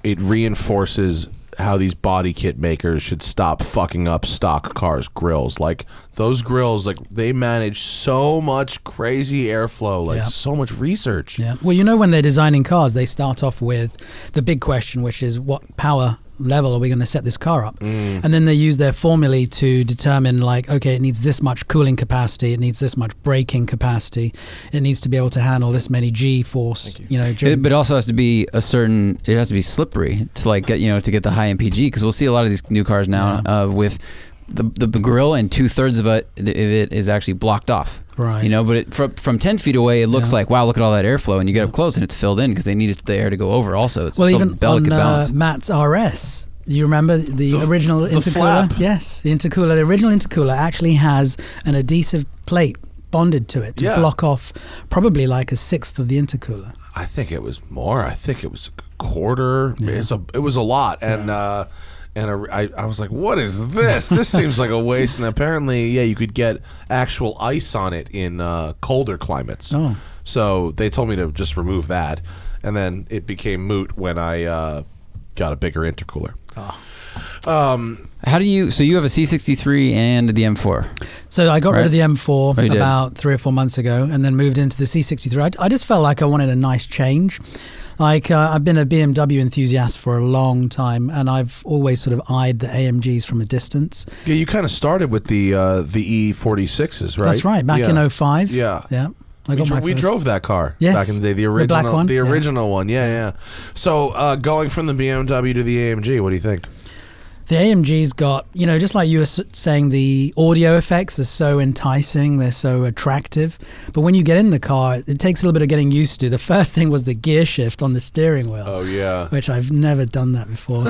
it reinforces how these body kit makers should stop fucking up stock cars' grills. Like those grills, like they manage so much crazy airflow, so much research. Yeah. Well, when they're designing cars, they start off with the big question, which is what power level are we going to set this car up? And then they use their formulae to determine like, okay, it needs this much cooling capacity, it needs this much braking capacity, it needs to be able to handle this many G force. But it also has to be it has to be slippery to like get to get the high MPG, because we'll see a lot of these new cars now with the grill and 2/3 of it is actually blocked off. Right. But from 10 feet away, it looks like, wow, look at all that airflow. And you get up close and it's filled in because they needed the air to go over also. It's even on Matt's RS, you remember the original intercooler? Flap. Yes, the intercooler. The original intercooler actually has an adhesive plate bonded to it to block off probably like 1/6 of the intercooler. I think it was more. I think it was a quarter. Yeah. It was a lot. And I was like, what is this? This seems like a waste. And apparently, you could get actual ice on it in colder climates. Oh. So they told me to just remove that. And then it became moot when I got a bigger intercooler. Oh. How do you? So you have a C63 and the M4. So I got rid of the M4 you did. about 3 or 4 months ago, and then moved into the C63. I just felt like I wanted a nice change. Like I've been a BMW enthusiast for a long time, and I've always sort of eyed the AMGs from a distance. Yeah, you kind of started with the E46s, right? That's right, back in 05. Yeah. Yeah. We drove that car back in the day, the black original, one? the original one. Yeah. So going from the BMW to the AMG, what do you think? The AMG's got, just like you were saying, the audio effects are so enticing, they're so attractive. But when you get in the car, it takes a little bit of getting used to. The first thing was the gear shift on the steering wheel. Oh, yeah. Which I've never done that before.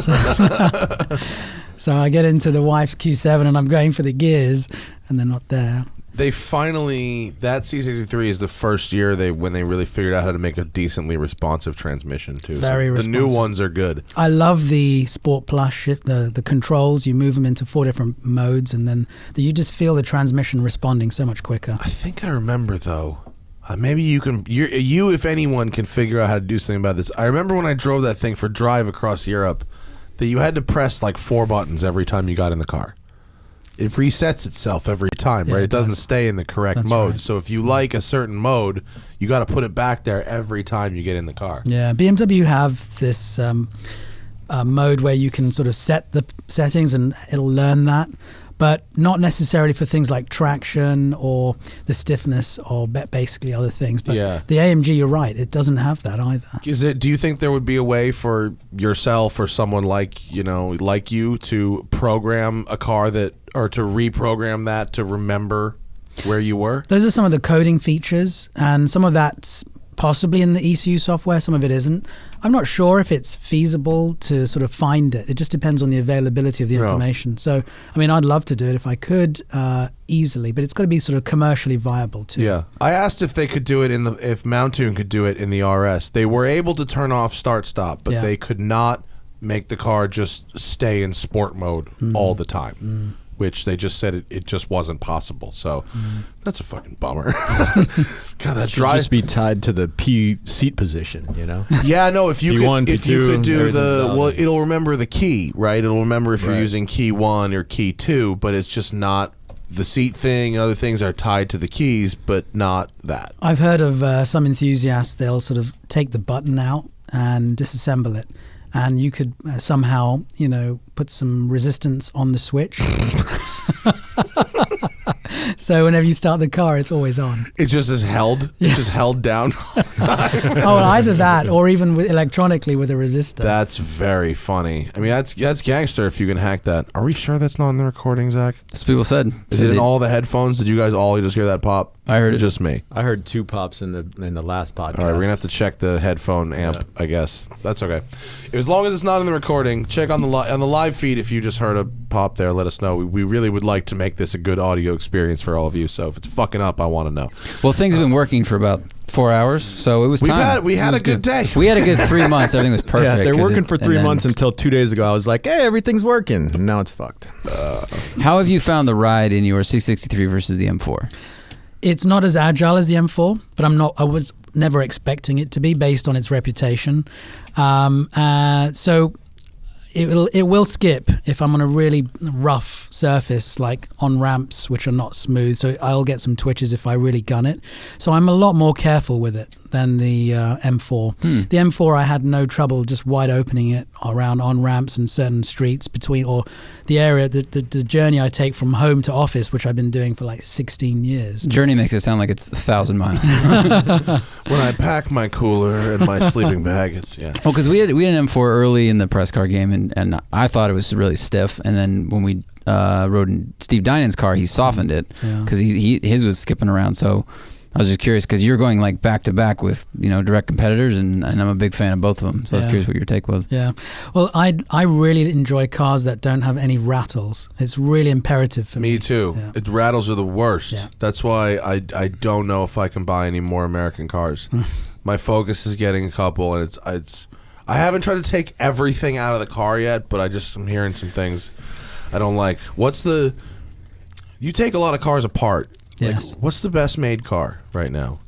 So I get into the wife's Q7 and I'm going for the gears, and they're not there. They finally, that C63 is the first year when they really figured out how to make a decently responsive transmission too. Very responsive. The new ones are good. I love the Sport Plus shift, the controls. You move them into 4 different modes, and then you just feel the transmission responding so much quicker. I think I remember though. Maybe you can, you if anyone can figure out how to do something about this. I remember when I drove that thing for drive across Europe, that you had to press like 4 buttons every time you got in the car. It resets itself every time, right? It doesn't stay in the correct mode. Right. So if you like a certain mode, you got to put it back there every time you get in the car. Yeah, BMW have this mode where you can sort of set the settings and it'll learn that, but not necessarily for things like traction or the stiffness or basically other things. But the AMG, you're right, it doesn't have that either. Do you think there would be a way for yourself or someone like you to program a car or to reprogram that to remember where you were? Those are some of the coding features, and some of that's possibly in the ECU software, some of it isn't. I'm not sure if it's feasible to sort of find it. It just depends on the availability of the information. So, I mean, I'd love to do it if I could easily, but it's got to be sort of commercially viable too. Yeah. I asked if they could do it if Mountoon could do it in the RS. They were able to turn off start-stop, but they could not make the car just stay in sport mode all the time. Which they just said it just wasn't possible. So that's a fucking bummer. God, that should just be tied to the P seat position, Yeah, no. If you P1, could do it'll remember the key, right? It'll remember if you're using key 1 or key 2, but it's just not the seat thing. And other things are tied to the keys, but not that. I've heard of some enthusiasts. They'll sort of take the button out and disassemble it. And you could somehow, put some resistance on the switch. So whenever you start the car, it's always on. It just is held. Yeah. It's just held down. Either that or even electronically with a resistor. That's very funny. I mean, that's gangster if you can hack that. Are we sure that's not in the recording, Zach? That's what people said. Is it in all the headphones? Did you guys all just hear that pop? I heard it. Just me. I heard 2 pops in the last podcast. All right, we're gonna have to check the headphone amp. I guess that's okay. As long as it's not in the recording, check on the live feed. If you just heard a pop there, let us know. We really would like to make this a good audio experience for all of you. So if it's fucking up, I want to know. Well, things have been working for about 4 hours, so it was time. We had a good day. We had a good 3 months. Everything was perfect. Yeah, they're working for 3 months until 2 days ago. I was like, hey, everything's working. And now it's fucked. How have you found the ride in your C63 versus the M4? It's not as agile as the M4, but I was never expecting it to be based on its reputation. So it will skip if I'm on a really rough surface, like on ramps which are not smooth. So I'll get some twitches if I really gun it. So I'm a lot more careful with it than the M4. The M4, I had no trouble just wide opening it around on ramps and certain streets or the area, the journey I take from home to office, which I've been doing for like 16 years. Journey makes it sound like it's 1,000 miles. When I pack my cooler and my sleeping bag, it's Well, because we had an M4 early in the press car game, and I thought it was really stiff, and then when we rode in Steve Dinan's car, he softened it because his was skipping around. So I was just curious because you're going like back to back with direct competitors, and I'm a big fan of both of them. So I was curious what your take was. Yeah, well, I really enjoy cars that don't have any rattles. It's really imperative for me. Me too. Yeah. Rattles are the worst. Yeah. That's why I don't know if I can buy any more American cars. My focus is getting a couple, and it's. I haven't tried to take everything out of the car yet, but I'm hearing some things I don't like. You take a lot of cars apart. Yes. Like, what's the best made car right now?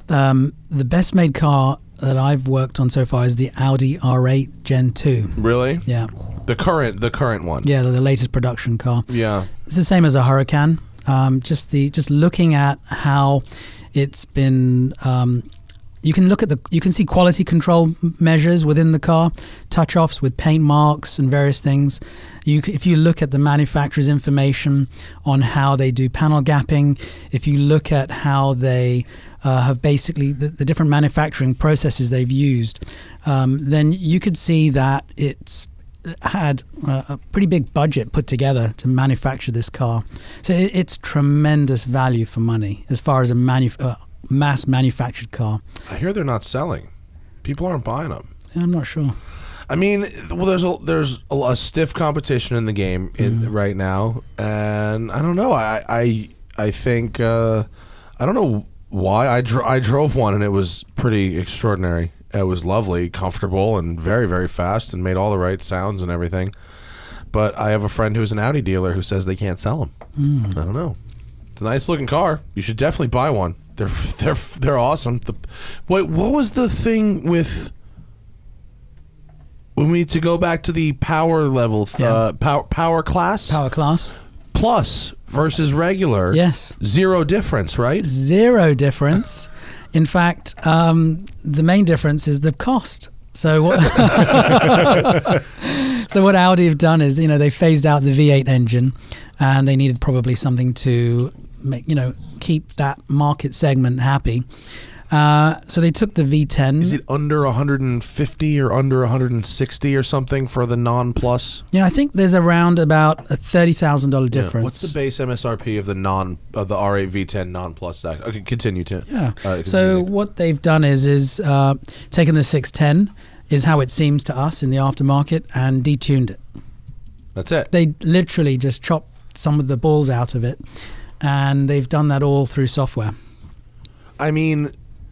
The best made car that I've worked on so far is the Audi R8 Gen 2. Really? Yeah. The current one. Yeah, the latest production car. Yeah. It's the same as a Huracan. Just looking at how it's been. You can see quality control measures within the car, touch-offs with paint marks and various things. If you look at the manufacturer's information on how they do panel gapping, if you look at how they have basically the different manufacturing processes they've used, then you could see that it's had a pretty big budget put together to manufacture this car. So it's tremendous value for money as far as a mass manufactured car. I hear they're not selling. People aren't buying them. I'm not sure. I mean, well, there's a stiff competition in the game right now, and I don't know. I think I don't know why I drove one and it was pretty extraordinary. It was lovely, comfortable, and very, very fast, and made all the right sounds and everything. But I have a friend who's an Audi dealer who says they can't sell them. I don't know. It's a nice looking car. You should definitely buy one. They're awesome. What was the thing with when we need to go back to the power level? Power class. Power class. Plus versus regular. Yes. Zero difference, right? Zero difference. In fact, the main difference is the cost. So what Audi have done is, they phased out the V8 engine, and they needed probably something to make, keep that market segment happy. So they took the V10. Is it under 150 or under 160 or something for the non-plus? Yeah, I think there's around about a $30,000 difference. Yeah. What's the base MSRP of the R8 V10 non-plus? Okay, continue to. Yeah. So what they've done is taken the 610, is how it seems to us in the aftermarket, and detuned it. That's it. They literally just chopped some of the balls out of it, and they've done that all through software. I mean,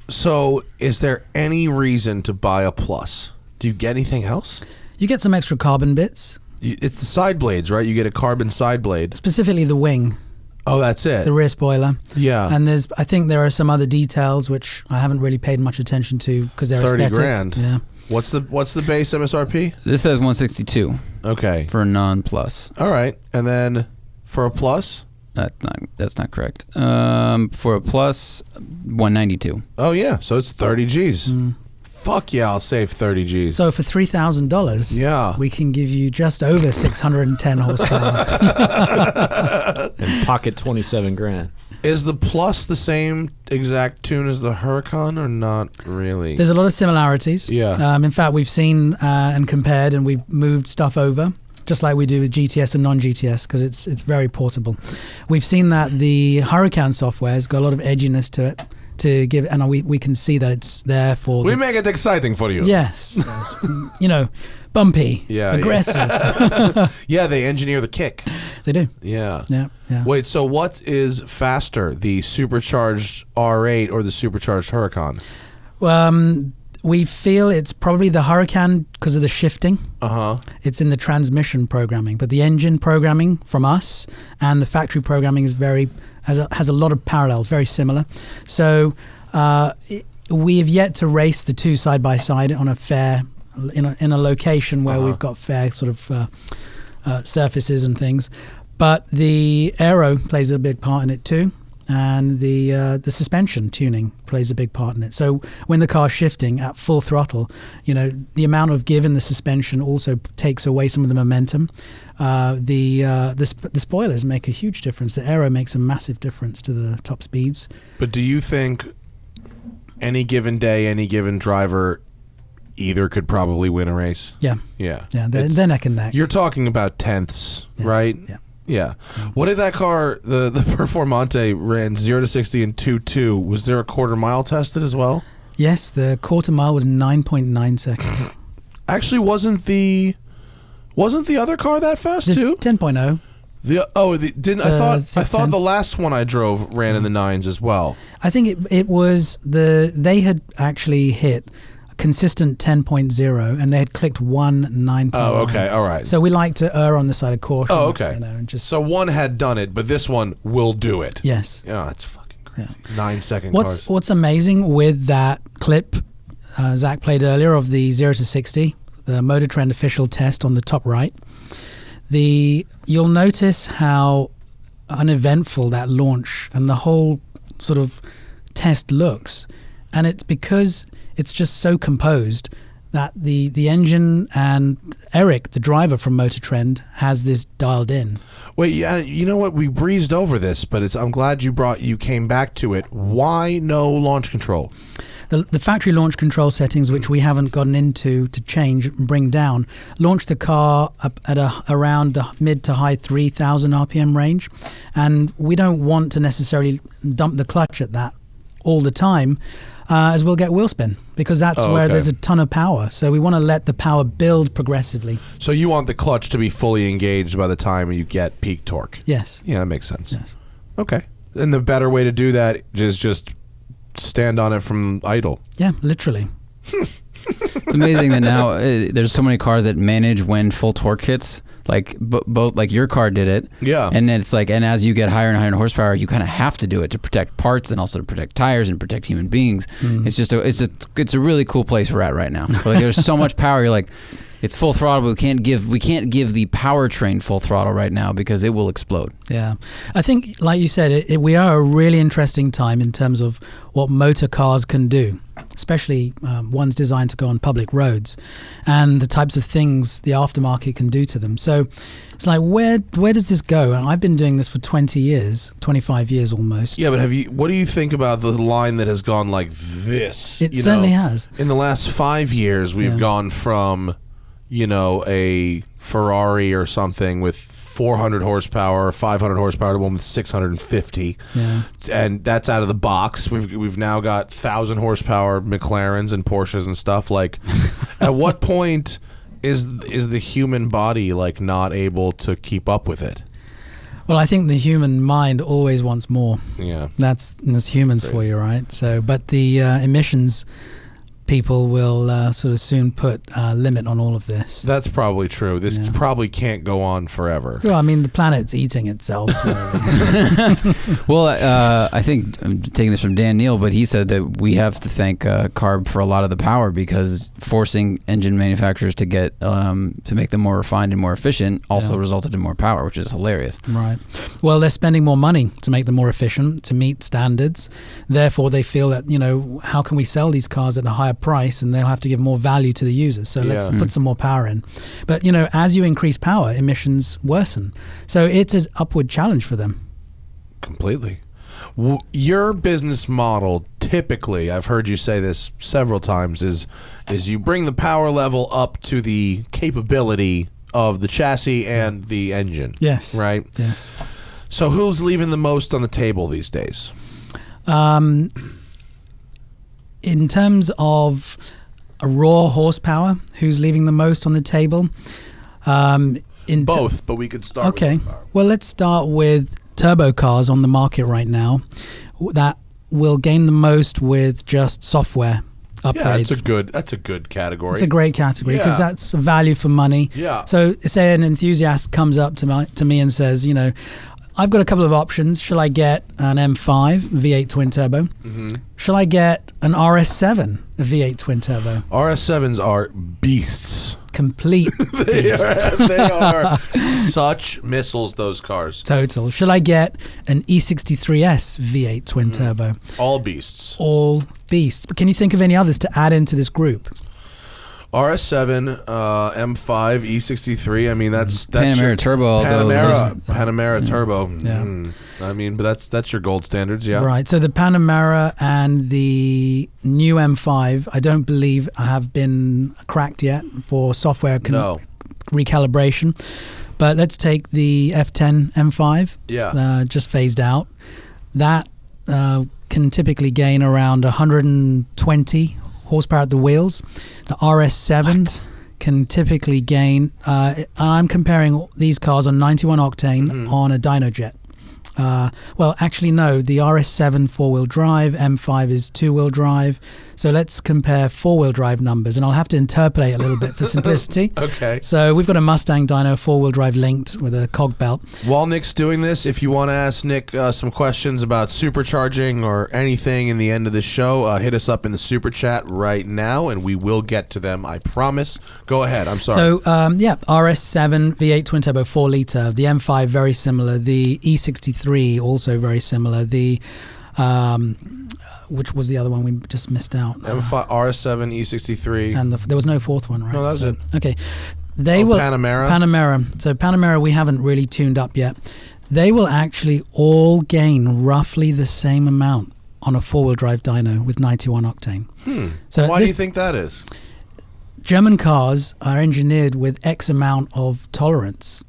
so is there any reason to buy a Plus? Do you get anything else? You get some extra carbon bits. It's the side blades, right? You get a carbon side blade. Specifically the wing. Oh, that's it. The rear spoiler. Yeah. And I think there are some other details which I haven't really paid much attention to because they're 30 aesthetic. grand. Yeah. What's the base MSRP? This says 162 Okay. for a non-plus. All right. And then for a Plus? That's not correct. For a plus, 192. Oh, yeah. So it's 30 G's. Fuck yeah, I'll save 30 G's. So for $3,000, yeah, we can give you just over 610 horsepower. And pocket 27 grand. Is the Plus the same exact tune as the Huracan or not really? There's a lot of similarities. Yeah. In fact, we've seen and compared, and we've moved stuff over, just like we do with GTS and non-GTS, because it's very portable. We've seen that the Huracan software has got a lot of edginess to it to give, and we can see that it's there for. We make it exciting for you. Yes. Bumpy. Yeah. Aggressive. Yeah, they engineer the kick. They do. Yeah. Yeah. Wait, so what is faster, the supercharged R8 or the supercharged Huracan? We feel it's probably the Huracan because of the shifting. It's in the transmission programming, but the engine programming from us and the factory programming is has a lot of parallels, very similar. So we have yet to race the two side by side on a fair in a location where we've got fair sort of surfaces and things. But the aero plays a big part in it too. And the suspension tuning plays a big part in it. So when the car's shifting at full throttle, the amount of give in the suspension also takes away some of the momentum. The spoilers make a huge difference. The aero makes a massive difference to the top speeds. But do you think any given day, any given driver either could probably win a race? Yeah. Yeah. Yeah, they're neck and neck. You're talking about tenths, Yes. right? Yeah. Yeah. What did that car, the Performante, ran 0 to 60 in 2.2? Was there a quarter mile tested as well? Yes, the quarter mile was 9.9 seconds. Actually, wasn't the other car that fast too? 10.0. I thought the last one I drove ran in the 9s as well. I think it was they had actually hit consistent 10.0 and they had clicked 9.0. Oh, okay, all right. So we like to err on the side of caution. Oh, okay. And just So one had done it, but this one will do it. yes. Yeah, that's fucking crazy. 9-second What's cars. What's amazing with that clip Zach played earlier of the 0 to 60, the Motor Trend official test on the top right. You'll notice how uneventful that launch and the whole sort of test looks, and it's because it's just so composed that the engine, and Eric, the driver from Motor Trend, has this dialed in. Wait, yeah, you know what? We breezed over this, but I'm glad you came back to it. Why no launch control? The factory launch control settings, which we haven't gotten into to change and bring down, launch the car up at around the mid to high 3,000 RPM range. And we don't want to necessarily dump the clutch at that all the time, as we'll get wheel spin, because that's where there's a ton of power. So we want to let the power build progressively. So you want the clutch to be fully engaged by the time you get peak torque? Yes. Yeah, that makes sense. Yes. Okay. And the better way to do that is just stand on it from idle. Yeah, literally. It's amazing that now there's so many cars that manage when full torque hits. Like both, like your car did it. Yeah. And then it's like, and as you get higher and higher in horsepower, you kind of have to do it to protect parts and also to protect tires and protect human beings. It's just it's a really cool place we're at right now. Like there's so much power. You're like, it's full throttle, but we can't give the powertrain full throttle right now because it will explode. Yeah, I think, like you said, we are a really interesting time in terms of what motor cars can do, especially ones designed to go on public roads, and the types of things the aftermarket can do to them. So it's like, where does this go? And I've been doing this for 20 years, 25 years almost. Yeah, but what do you think about the line that has gone like this? It certainly has. In the last 5 years, we've gone from, a Ferrari or something with 400 horsepower, 500 horsepower to one with 650. Yeah. And that's out of the box. We've now got 1,000 horsepower McLarens and Porsches and stuff. Like, at what point is the human body like not able to keep up with it? Well, I think the human mind always wants more. Yeah. That's humans for you, right? So, but the emissions people will sort of soon put a limit on all of this. That's probably true. This probably can't go on forever. Well, I mean, the planet's eating itself. So. Well, I think I'm taking this from Dan Neal, but he said that we have to thank CARB for a lot of the power, because forcing engine manufacturers to get to make them more refined and more efficient also resulted in more power, which is hilarious. Right. Well, they're spending more money to make them more efficient, to meet standards. Therefore, they feel that, how can we sell these cars at a higher price, and they'll have to give more value to the user. So let's put some more power in. But, as you increase power, emissions worsen. So it's an upward challenge for them. Completely. Your business model, typically, I've heard you say this several times, is you bring the power level up to the capability of the chassis and the engine. Yes. Right? Yes. So who's leaving the most on the table these days? In terms of a raw horsepower, who's leaving the most on the table? Both, but we could start with horsepower. Well, let's start with turbo cars on the market right now that will gain the most with just software upgrades. Yeah, that's a good category. It's a great category because that's value for money. Yeah. So say an enthusiast comes up to me and says, I've got a couple of options. Shall I get an M5 V8 twin turbo? Mm-hmm. Shall I get an RS7 V8 twin turbo? RS7s are beasts. Complete beasts. They are such missiles, those cars. Total. Shall I get an E63s V8 twin turbo? All beasts. All beasts. But can you think of any others to add into this group? RS7, M5, E63. I mean, that's Panamera your, Turbo. Panamera Turbo. Yeah. I mean, but that's your gold standards. Yeah. Right. So the Panamera and the new M5, I don't believe have been cracked yet for software recalibration. But let's take the F10 M5. Yeah. Just phased out. That can typically gain around 120 horsepower at the wheels. The RS7 can typically gain, I'm comparing these cars on 91 octane on a dyno jet. Well, actually, no, the RS7 four-wheel drive, M5 is two-wheel drive. So let's compare four-wheel drive numbers, and I'll have to interpolate a little bit for simplicity. Okay. So we've got a Mustang dyno four-wheel drive linked with a cog belt. While Nick's doing this, if you want to ask Nick some questions about supercharging or anything in the end of the show, hit us up in the super chat right now, and we will get to them, I promise. Go ahead. I'm sorry. So, RS7 V8 twin turbo 4 liter. The M5 very similar. The E63 also very similar. The which was the other one we just missed out? M5, RS7, E63. And there was no fourth one, right? No, that was it. Okay. They will Panamera. So Panamera we haven't really tuned up yet. They will actually all gain roughly the same amount on a four-wheel drive dyno with 91 octane. So why do you think that is? German cars are engineered with X amount of tolerance.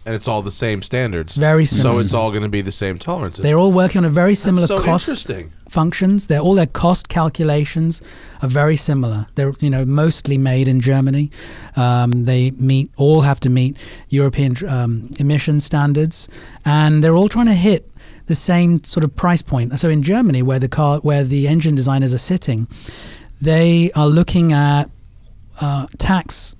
And it's all the same standards. It's very similar. So it's all going to be the same tolerances. They're all working on a very similar That's so cost interesting. functions. All their cost calculations are very similar. They're mostly made in Germany. They all have to meet European emission standards, and they're all trying to hit the same sort of price point. So in Germany, where the engine designers are sitting, they are looking at tax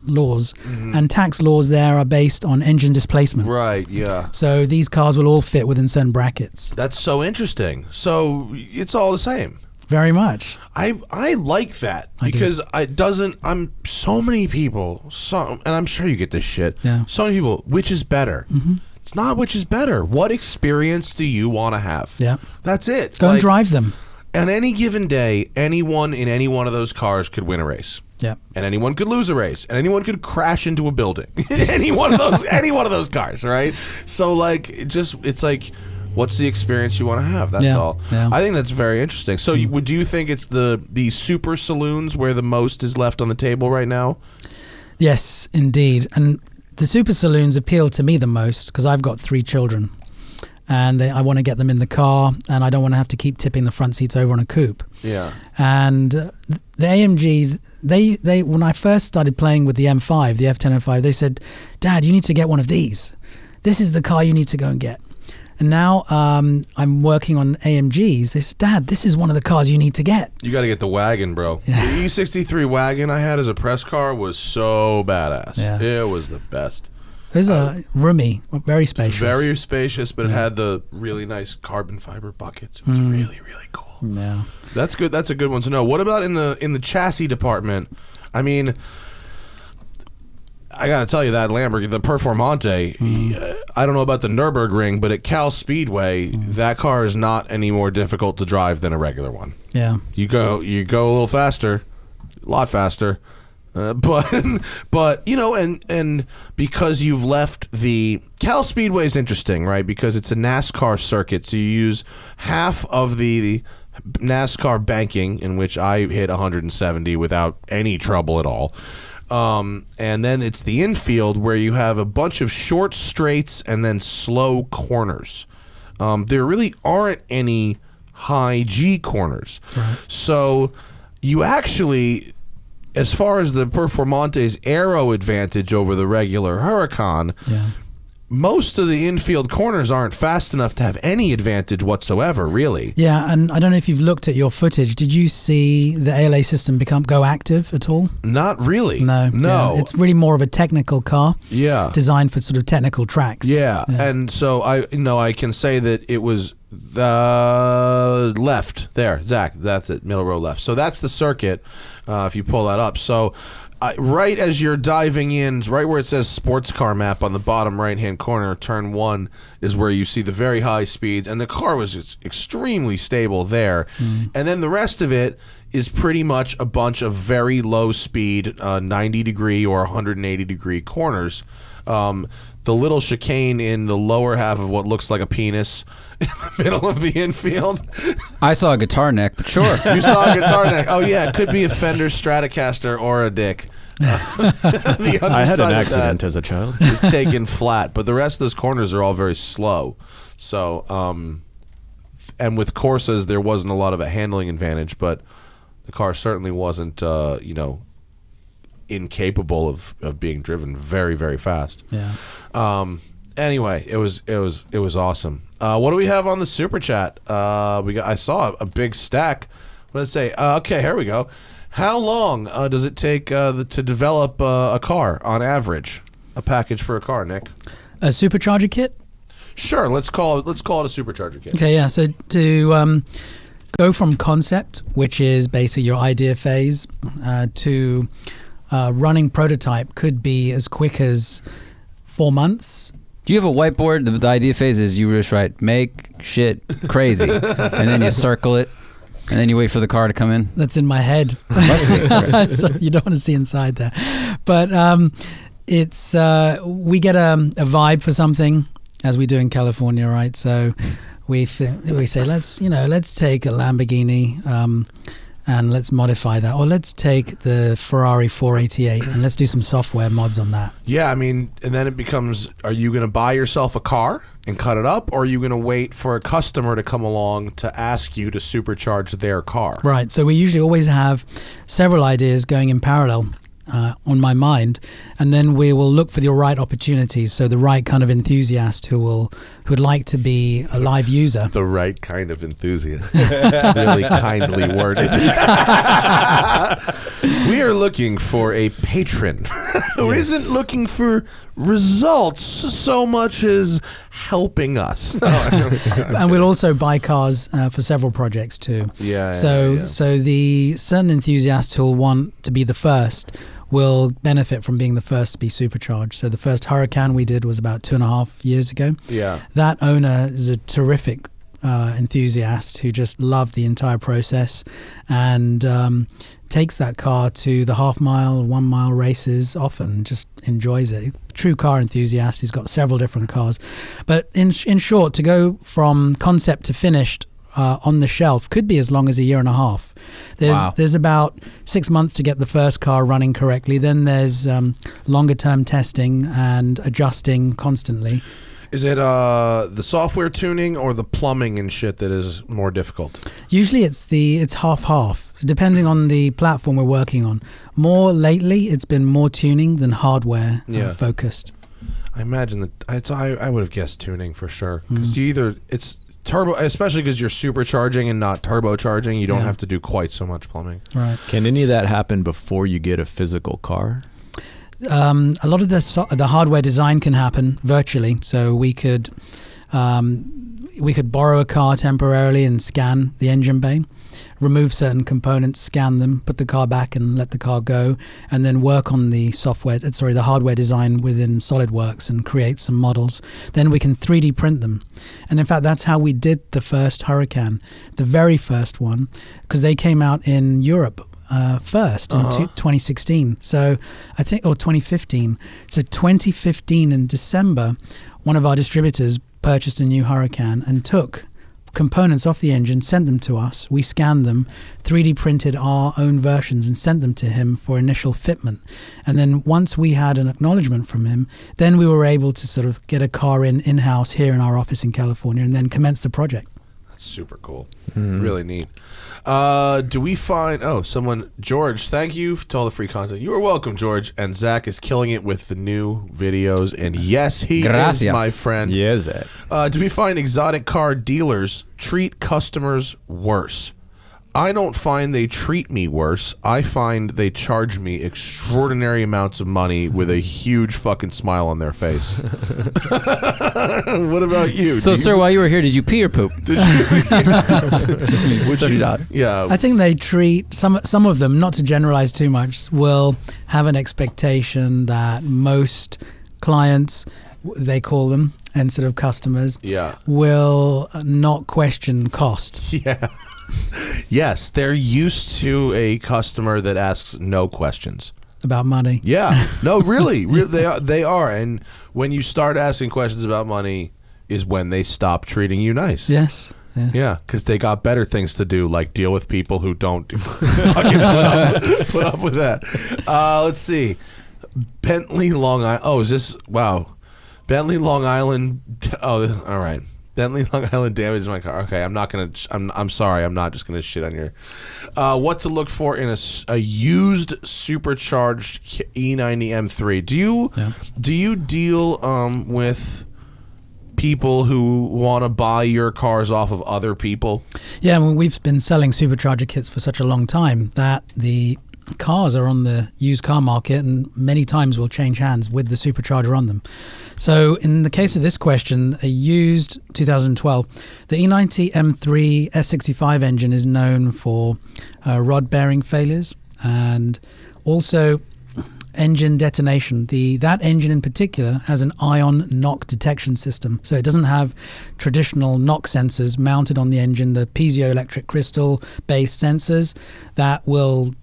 laws, and tax laws there are based on engine displacement. Right, yeah. So these cars will all fit within certain brackets. That's so interesting. So it's all the same. Very much. I like that because I'm so many people, and I'm sure you get this shit. Yeah. So many people, which is better? It's not which is better. What experience do you want to have? Yeah. That's it. Go and drive them. On any given day, anyone in any one of those cars could win a race. Yeah. And anyone could lose a race, and anyone could crash into a building. any one of those cars, right? So it's like, what's the experience you want to have? That's all. Yeah. I think that's very interesting. So, do you think it's the super saloons where the most is left on the table right now? Yes, indeed. And the super saloons appeal to me the most because I've got 3 children, and I want to get them in the car, and I don't want to have to keep tipping the front seats over on a coupe. Yeah. And the AMG, they when I first started playing with the M5, the F1005, they said, "Dad, you need to get one of these. This is the car you need to go and get." And now I'm working on AMGs. They said, "Dad, this is one of the cars you need to get." You got to get the wagon, bro. The E63 wagon I had as a press car was so badass. Yeah. It was the best. Those are roomy, very spacious. Very spacious, but it had the really nice carbon fiber buckets. It was really, really cool. Yeah. That's good. That's a good one to know. What about in the chassis department? I mean, I gotta tell you that Lamborghini, the Performante. I don't know about the Nürburgring, but at Cal Speedway, that car is not any more difficult to drive than a regular one. Yeah. You go a little faster, a lot faster. But and because you've left the Cal Speedway is interesting, right? Because it's a NASCAR circuit, so you use half of the NASCAR banking, in which I hit 170 without any trouble at all. And then it's the infield where you have a bunch of short straights and then slow corners. There really aren't any high G corners. Right. So you actually, as far as the Performante's aero advantage over the regular Huracan, most of the infield corners aren't fast enough to have any advantage whatsoever, really. Yeah, and I don't know if you've looked at your footage. Did you see the ALA system go active at all? Not really. No. Yeah. It's really more of a technical car. Yeah. Designed for sort of technical tracks. Yeah. And so I can say that it was the left there, Zach. That's it, middle row left. So that's the circuit. If you pull that up. So right as you're diving in, right where it says sports car map on the bottom right-hand corner, turn 1 is where you see the very high speeds, and the car was just extremely stable there. And then the rest of it is pretty much a bunch of very low speed 90 degree or 180 degree corners. The little chicane in the lower half of what looks like a penis in the middle of the infield. I saw a guitar neck, but sure. You saw a guitar neck. Oh, yeah. It could be a Fender Stratocaster or a dick. I had an accident as a child. It's taken flat, but the rest of those corners are all very slow. So, and with Corsas, there wasn't a lot of a handling advantage, but the car certainly wasn't, incapable of being driven very, very fast. Yeah. Anyway, it was awesome. What do we have on the super chat? I saw a big stack. Let's say, okay, here we go. How long does it take to develop a car on average? A package for a car, Nick? A supercharger kit? Sure, let's call it a supercharger kit. Okay, yeah. So to go from concept, which is basically your idea phase, to running prototype could be as quick as 4 months. Do you have a whiteboard? The idea phase is you just write make shit crazy, and then you circle it, and then you wait for the car to come in. That's in my head. So you don't want to see inside there. But it's we get a vibe for something, as we do in California, right? So we say let's take a Lamborghini and let's modify that, or let's take the Ferrari 488 and let's do some software mods on that. Yeah, I mean, and then it becomes: are you going to buy yourself a car and cut it up, or are you going to wait for a customer to come along to ask you to supercharge their car? Right. So we usually always have several ideas going in parallel on my mind, and then we will look for the right opportunities. So the right kind of enthusiast who would like to be a live user. The right kind of enthusiast. That's really kindly worded. We are looking for a patron who isn't looking for results so much as helping us. And we'll also buy cars for several projects too. So the certain enthusiasts who will want to be the first will benefit from being the first to be supercharged. So the first Huracan we did was about 2.5 years ago. Yeah. That owner is a terrific enthusiast who just loved the entire process and takes that car to the 1/2 mile, 1 mile races often, just enjoys it. True car enthusiast. He's got several different cars. But in short, to go from concept to finished on the shelf could be as long as 1.5 years. There's about 6 months to get the first car running correctly. Then there's longer term testing and adjusting constantly. Is it the software tuning or the plumbing and shit that is more difficult? Usually it's half, depending on the platform we're working on. More lately, it's been more tuning than hardware focused. I imagine that I would have guessed tuning for sure, because it's turbo, especially because you're supercharging and not turbocharging. You don't have to do quite so much plumbing. Right. Can any of that happen before you get a physical car? A lot of the hardware design can happen virtually. So we could borrow a car temporarily and scan the engine bay, remove certain components, scan them, put the car back and let the car go, and then work on the the hardware design within SolidWorks and create some models. Then we can 3D print them. And in fact, that's how we did the first Huracan, the very first one, because they came out in Europe first in 2016. So I think, or 2015. So 2015 in December, one of our distributors purchased a new Huracan and took components off the engine, sent them to us. We scanned them, 3D printed our own versions and sent them to him for initial fitment. And then once we had an acknowledgement from him, then we were able to sort of get a car in-house here in our office in California and then commence the project. That's super cool. Really neat. Do we find... Oh, George, thank you to all the free content. You are welcome, George. And Zach is killing it with the new videos. And yes, he is my friend. Yeah, Zach. Do we find exotic car dealers treat customers worse? I don't find they treat me worse. I find they charge me extraordinary amounts of money with a huge fucking smile on their face. What about you? So, sir, while you were here, did you pee or poop? Did you? Yeah. I think they treat some of them, not to generalize too much, will have an expectation that most clients, they call them, instead of customers, will not question cost. Yeah. Yes, they're used to a customer that asks no questions about money. Yeah, no, really, they are. And when you start asking questions about money, is when they stop treating you nice. Yes. Yeah, because they got better things to do, like deal with people who don't fucking put up with that. Let's see, Bentley Long Island. Oh, is this Bentley Long Island? Oh, all right. Bentley Long Island damaged my car. Okay, I'm sorry. I'm not just gonna shit on your. What to look for in a used supercharged E90 M3? Do you deal with people who want to buy your cars off of other people? Yeah, well, we've been selling supercharger kits for such a long time that the cars are on the used car market and many times will change hands with the supercharger on them. So in the case of this question, a used 2012, the E90 M3 S65 engine is known for rod bearing failures and also engine detonation. That engine in particular has an ion knock detection system. So it doesn't have traditional knock sensors mounted on the engine, the piezoelectric crystal based sensors that will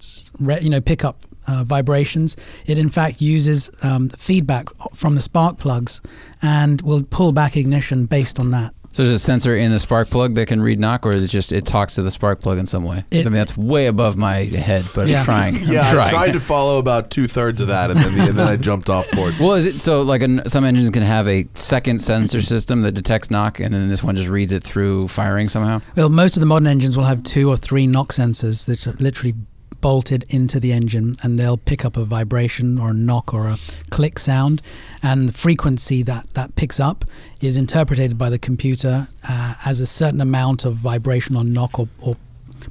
pick up vibrations. It in fact uses feedback from the spark plugs and will pull back ignition based on that. So there's a sensor in the spark plug that can read knock, or it talks to the spark plug in some way? 'Cause, I mean, that's way above my head, but Yeah. I'm trying. I tried to follow about 2/3 of that, and then I jumped off board. Well, is it so like some engines can have a second sensor system that detects knock, and then this one just reads it through firing somehow? Well, most of the modern engines will have 2 or 3 knock sensors that are literally bolted into the engine, and they'll pick up a vibration or a knock or a click sound, and the frequency that picks up is interpreted by the computer as a certain amount of vibration or knock or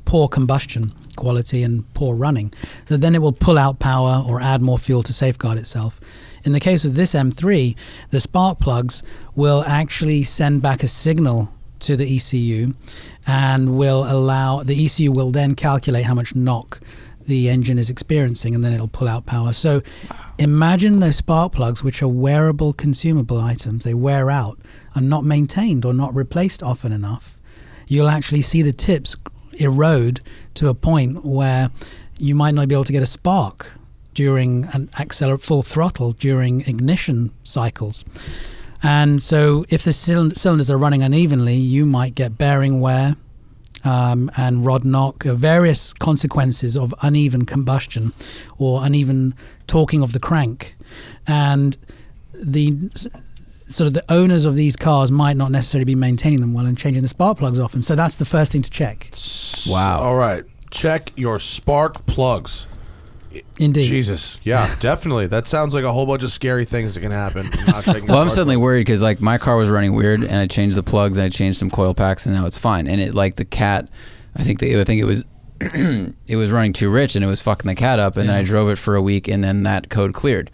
poor combustion quality and poor running. So then it will pull out power or add more fuel to safeguard itself. In the case of this M3, the spark plugs will actually send back a signal to the ECU and will allow the ECU will then calculate how much knock the engine is experiencing, and then it'll pull out power. So imagine those spark plugs, which are wearable consumable items, they wear out, are not maintained or not replaced often enough. You'll actually see the tips erode to a point where you might not be able to get a spark during an full throttle during ignition cycles. And so if the cylinders are running unevenly, you might get bearing wear and rod knock, various consequences of uneven combustion or uneven torquing of the crank. And the owners of these cars might not necessarily be maintaining them well and changing the spark plugs often. So that's the first thing to check. Wow. All right. Check your spark plugs. Indeed. Jesus. Yeah, definitely. That sounds like a whole bunch of scary things that can happen. Not checking Well, I'm spark suddenly plugs. worried because like my car was running weird, and I changed the plugs and I changed some coil packs, and now it's fine. And it like the cat, I think it was it was running too rich, and it was fucking the cat up. And then I drove it for a week, and then that code cleared.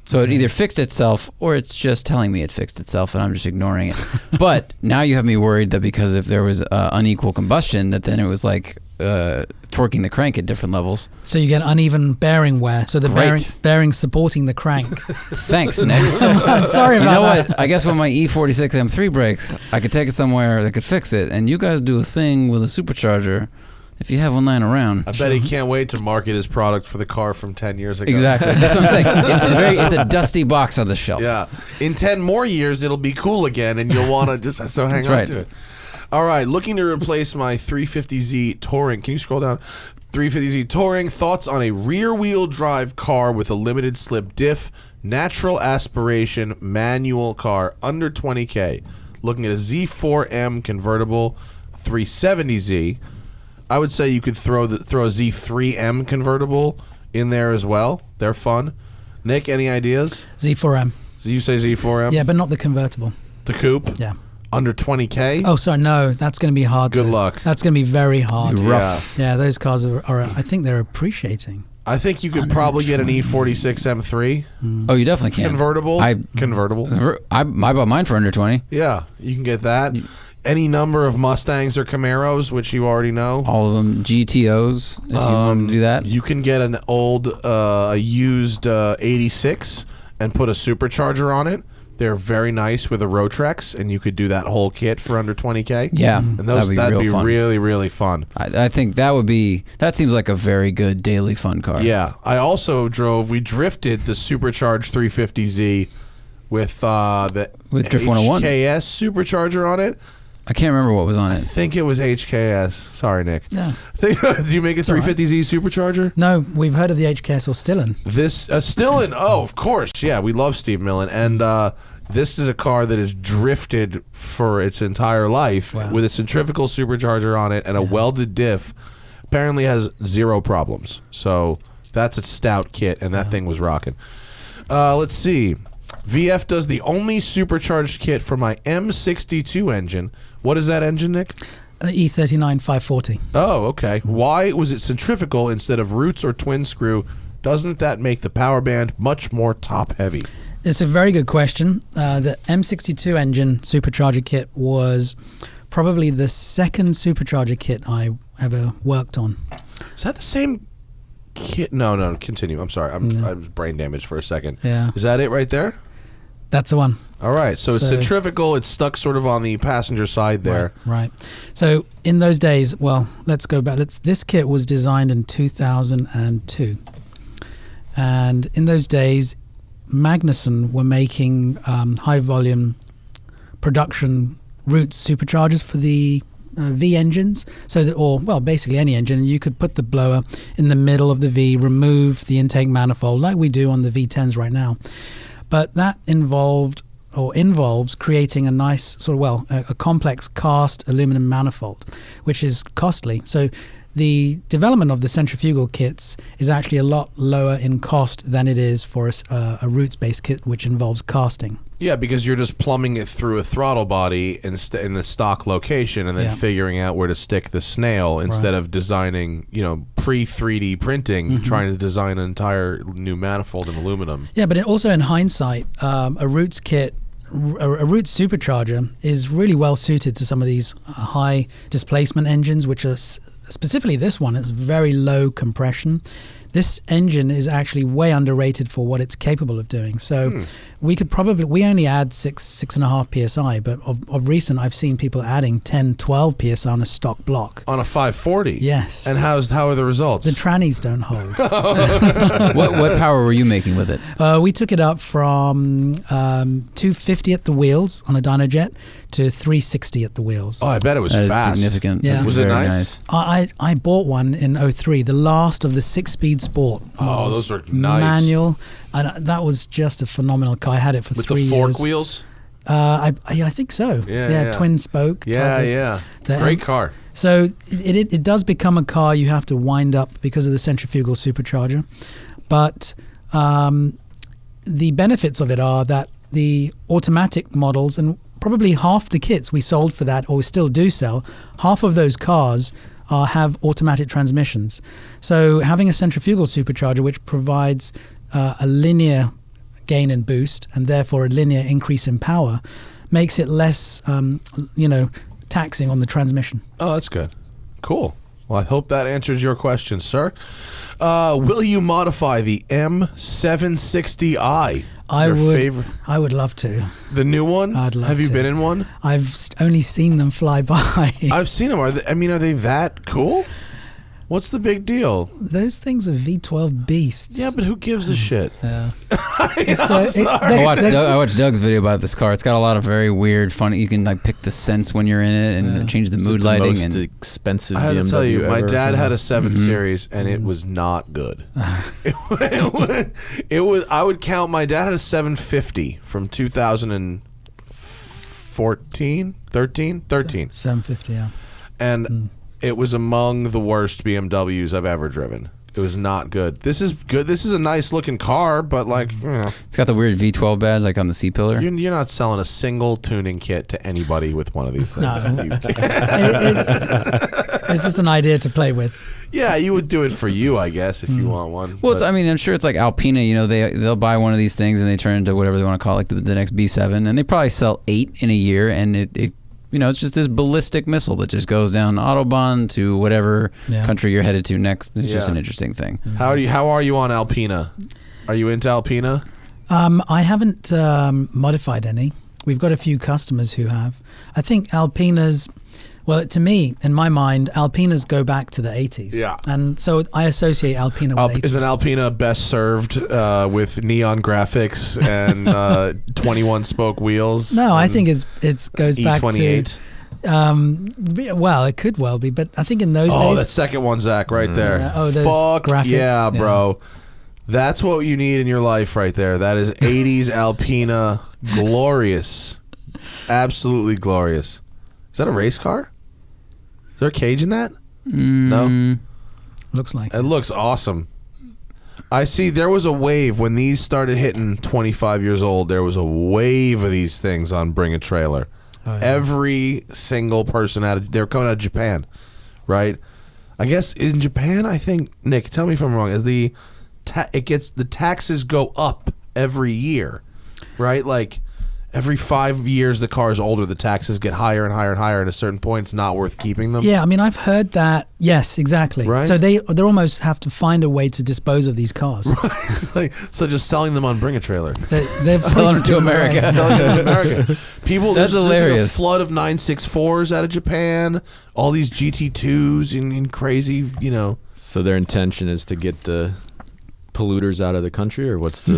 So it either fixed itself, or it's just telling me it fixed itself, and I'm just ignoring it. But now you have me worried that because if there was unequal combustion, that then it was like torquing the crank at different levels. So you get uneven bearing wear. So the bearing supporting the crank. Thanks, Nick. I'm sorry about that. You know what? I guess when my E46 M3 breaks, I could take it somewhere that could fix it. And you guys do a thing with a supercharger. If you have one lying around, I bet he can't wait to market his product for the car from 10 years ago. Exactly. That's what I'm saying. It's a dusty box on the shelf. Yeah. In 10 more years, it'll be cool again, and you'll want to just hang on to it. All right. Looking to replace my 350Z Touring. Can you scroll down? 350Z Touring. Thoughts on a rear-wheel drive car with a limited slip diff, natural aspiration, manual car, under 20K. Looking at a Z4M convertible, 370Z. I would say you could throw a Z3M convertible in there as well. They're fun. Nick, any ideas? Z4M. So you say Z4M? Yeah, but not the convertible. The coupe? Yeah. Under 20K? Oh, sorry, no, that's going to be hard. Good luck. That's going to be very hard. Rough. Yeah, those cars are I think they're appreciating. I think you could probably get an E46 M3 Oh, you definitely can. convertible. Convertible. I bought mine for under 20. Yeah, you can get that. Any number of Mustangs or Camaros, which you already know. All of them GTOs. If you want to do that. You can get an old, a used 86 and put a supercharger on it. They're very nice with a Rotrex, and you could do that whole kit for under 20K. Yeah, And that'd be fun. really, really fun. I think that seems like a very good daily fun car. Yeah. I also we drifted the supercharged 350Z with Drift 101. HKS supercharger on it. I can't remember what was on I it. think it was HKS. Sorry, Nick. Yeah. Do you make a 350Z supercharger? No, we've heard of the HKS or Stillen. This Stillen. Oh, of course. Yeah, we love Steve Millen, and this is a car that has drifted for its entire life with a centrifugal supercharger on it and a welded diff. Apparently has 0 problems. So that's a stout kit, and that thing was rocking. Let's see. VF does the only supercharged kit for my M62 engine. What is that engine, Nick? E39 540. Oh, okay. Why was it centrifugal instead of roots or twin screw? Doesn't that make the power band much more top heavy? It's a very good question. The M62 engine supercharger kit was probably the second supercharger kit I ever worked on. Is that the same kit? No, continue. I'm sorry. I was brain damaged for a second. Yeah. Is that it right there? That's the one. All right. So it's centrifugal. It's stuck sort of on the passenger side there. Right. So in those days, well, let's go back. This kit was designed in 2002. And in those days, Magnuson were making high volume production Roots superchargers for the V engines, basically any engine. You could put the blower in the middle of the V, remove the intake manifold like we do on the V10s right now. But that involves creating a nice a complex cast aluminum manifold, which is costly. So the development of the centrifugal kits is actually a lot lower in cost than it is for a roots-based kit, which involves casting. Yeah, because you're just plumbing it through a throttle body in the stock location and then figuring out where to stick the snail instead of designing, pre-3D printing, trying to design an entire new manifold in aluminum. Yeah, but also in hindsight, a roots kit, a roots supercharger is really well suited to some of these high displacement engines, which are specifically this one. It's very low compression. This engine is actually way underrated for what it's capable of doing. So we only add 6.5 psi, but of recent I've seen people adding 10, 12 psi on a stock block. On a 540? Yes. And how are the results? The trannies don't hold. What power were you making with it? We took it up from 250 at the wheels on a dyno jet to 360 at the wheels. Oh, I bet it was That is fast. significant. Yeah. Was it Very nice? I bought one in 03, the last of the 6-speed Sport. Oh, those were nice. Manual. And that was just a phenomenal car. I had it for With 3 years. the fork wheels? I think so. Yeah. Twin spoke. Yeah. Great car. So it does become a car you have to wind up because of the centrifugal supercharger. But the benefits of it are that the automatic models, and probably half the kits we sold for that, or we still do sell, half of those cars have automatic transmissions. So having a centrifugal supercharger, which provides a linear gain and boost, and therefore a linear increase in power, makes it less, taxing on the transmission. Oh, that's good. Cool. Well, I hope that answers your question, sir. Will you modify the M760i? I Favorite? I would love to. The new one? I'd love Have you to. been in one? I've only seen them fly by. I've seen them. Are they that cool? What's the big deal? Those things are V12 beasts. Yeah, but who gives a shit? Yeah. I'm sorry. I watched Doug's video about this car. It's got a lot of very weird, funny. You can pick the sense when you're in it and change the mood lighting. Most And expensive I have BMW to tell you, my ever. dad had a 7 Series, and it was not good. It was. I would count. My dad had a 750 from 2014, 13, 750, yeah. and it was among the worst BMWs I've ever driven. It was not good. This is good. This is a nice looking car, but it's got the weird V12 badge on the C-pillar. you're not selling a single tuning kit to anybody with one of these things. No. It's just an idea to play with. Yeah, you would do it for you, I guess, if you want one. Well, I'm sure it's like Alpina. They'll buy one of these things and they turn into whatever they want to call it, like the next B7, and they probably sell 8 in a year, and it it's just this ballistic missile that just goes down Autobahn to whatever country you're headed to next. It's just an interesting thing. How are you on Alpina? Are you into Alpina? I haven't modified any. We've got a few customers who have. I think Alpinas, well, to me, in my mind, Alpinas go back to the 80s. Yeah. And so I associate Alpina with 80s. Is an Alpina best served with neon graphics and 21-spoke wheels? No, I think it goes back E28? to... well, it could well be, but I think in those days... Oh, that second one, Zach, right there. Yeah. Oh, those Fuck graphics. yeah, bro. That's what you need in your life right there. That is 80s Alpina. Glorious. Absolutely glorious. Is that a race car? Is there a cage in that? No. Looks like It looks awesome. I see there was a wave when these started hitting 25 years old. There was a wave of these things on Bring a Trailer. Oh, yeah. Every single person they're coming out of Japan, right? I guess in Japan, I think, Nick, tell me if I'm wrong. The taxes go up every year, right? Like every 5 years the car is older, the taxes get higher and higher and higher. At a certain point, it's not worth keeping them. Yeah, I mean, I've heard that. Yes, exactly. Right? So they almost have to find a way to dispose of these cars. Right. So just selling them on Bring a Trailer. They're selling them to America. Selling them to America. People, that's hilarious. There's a flood of 964s out of Japan. All these GT2s and crazy, So their intention is to get the polluters out of the country, or what's the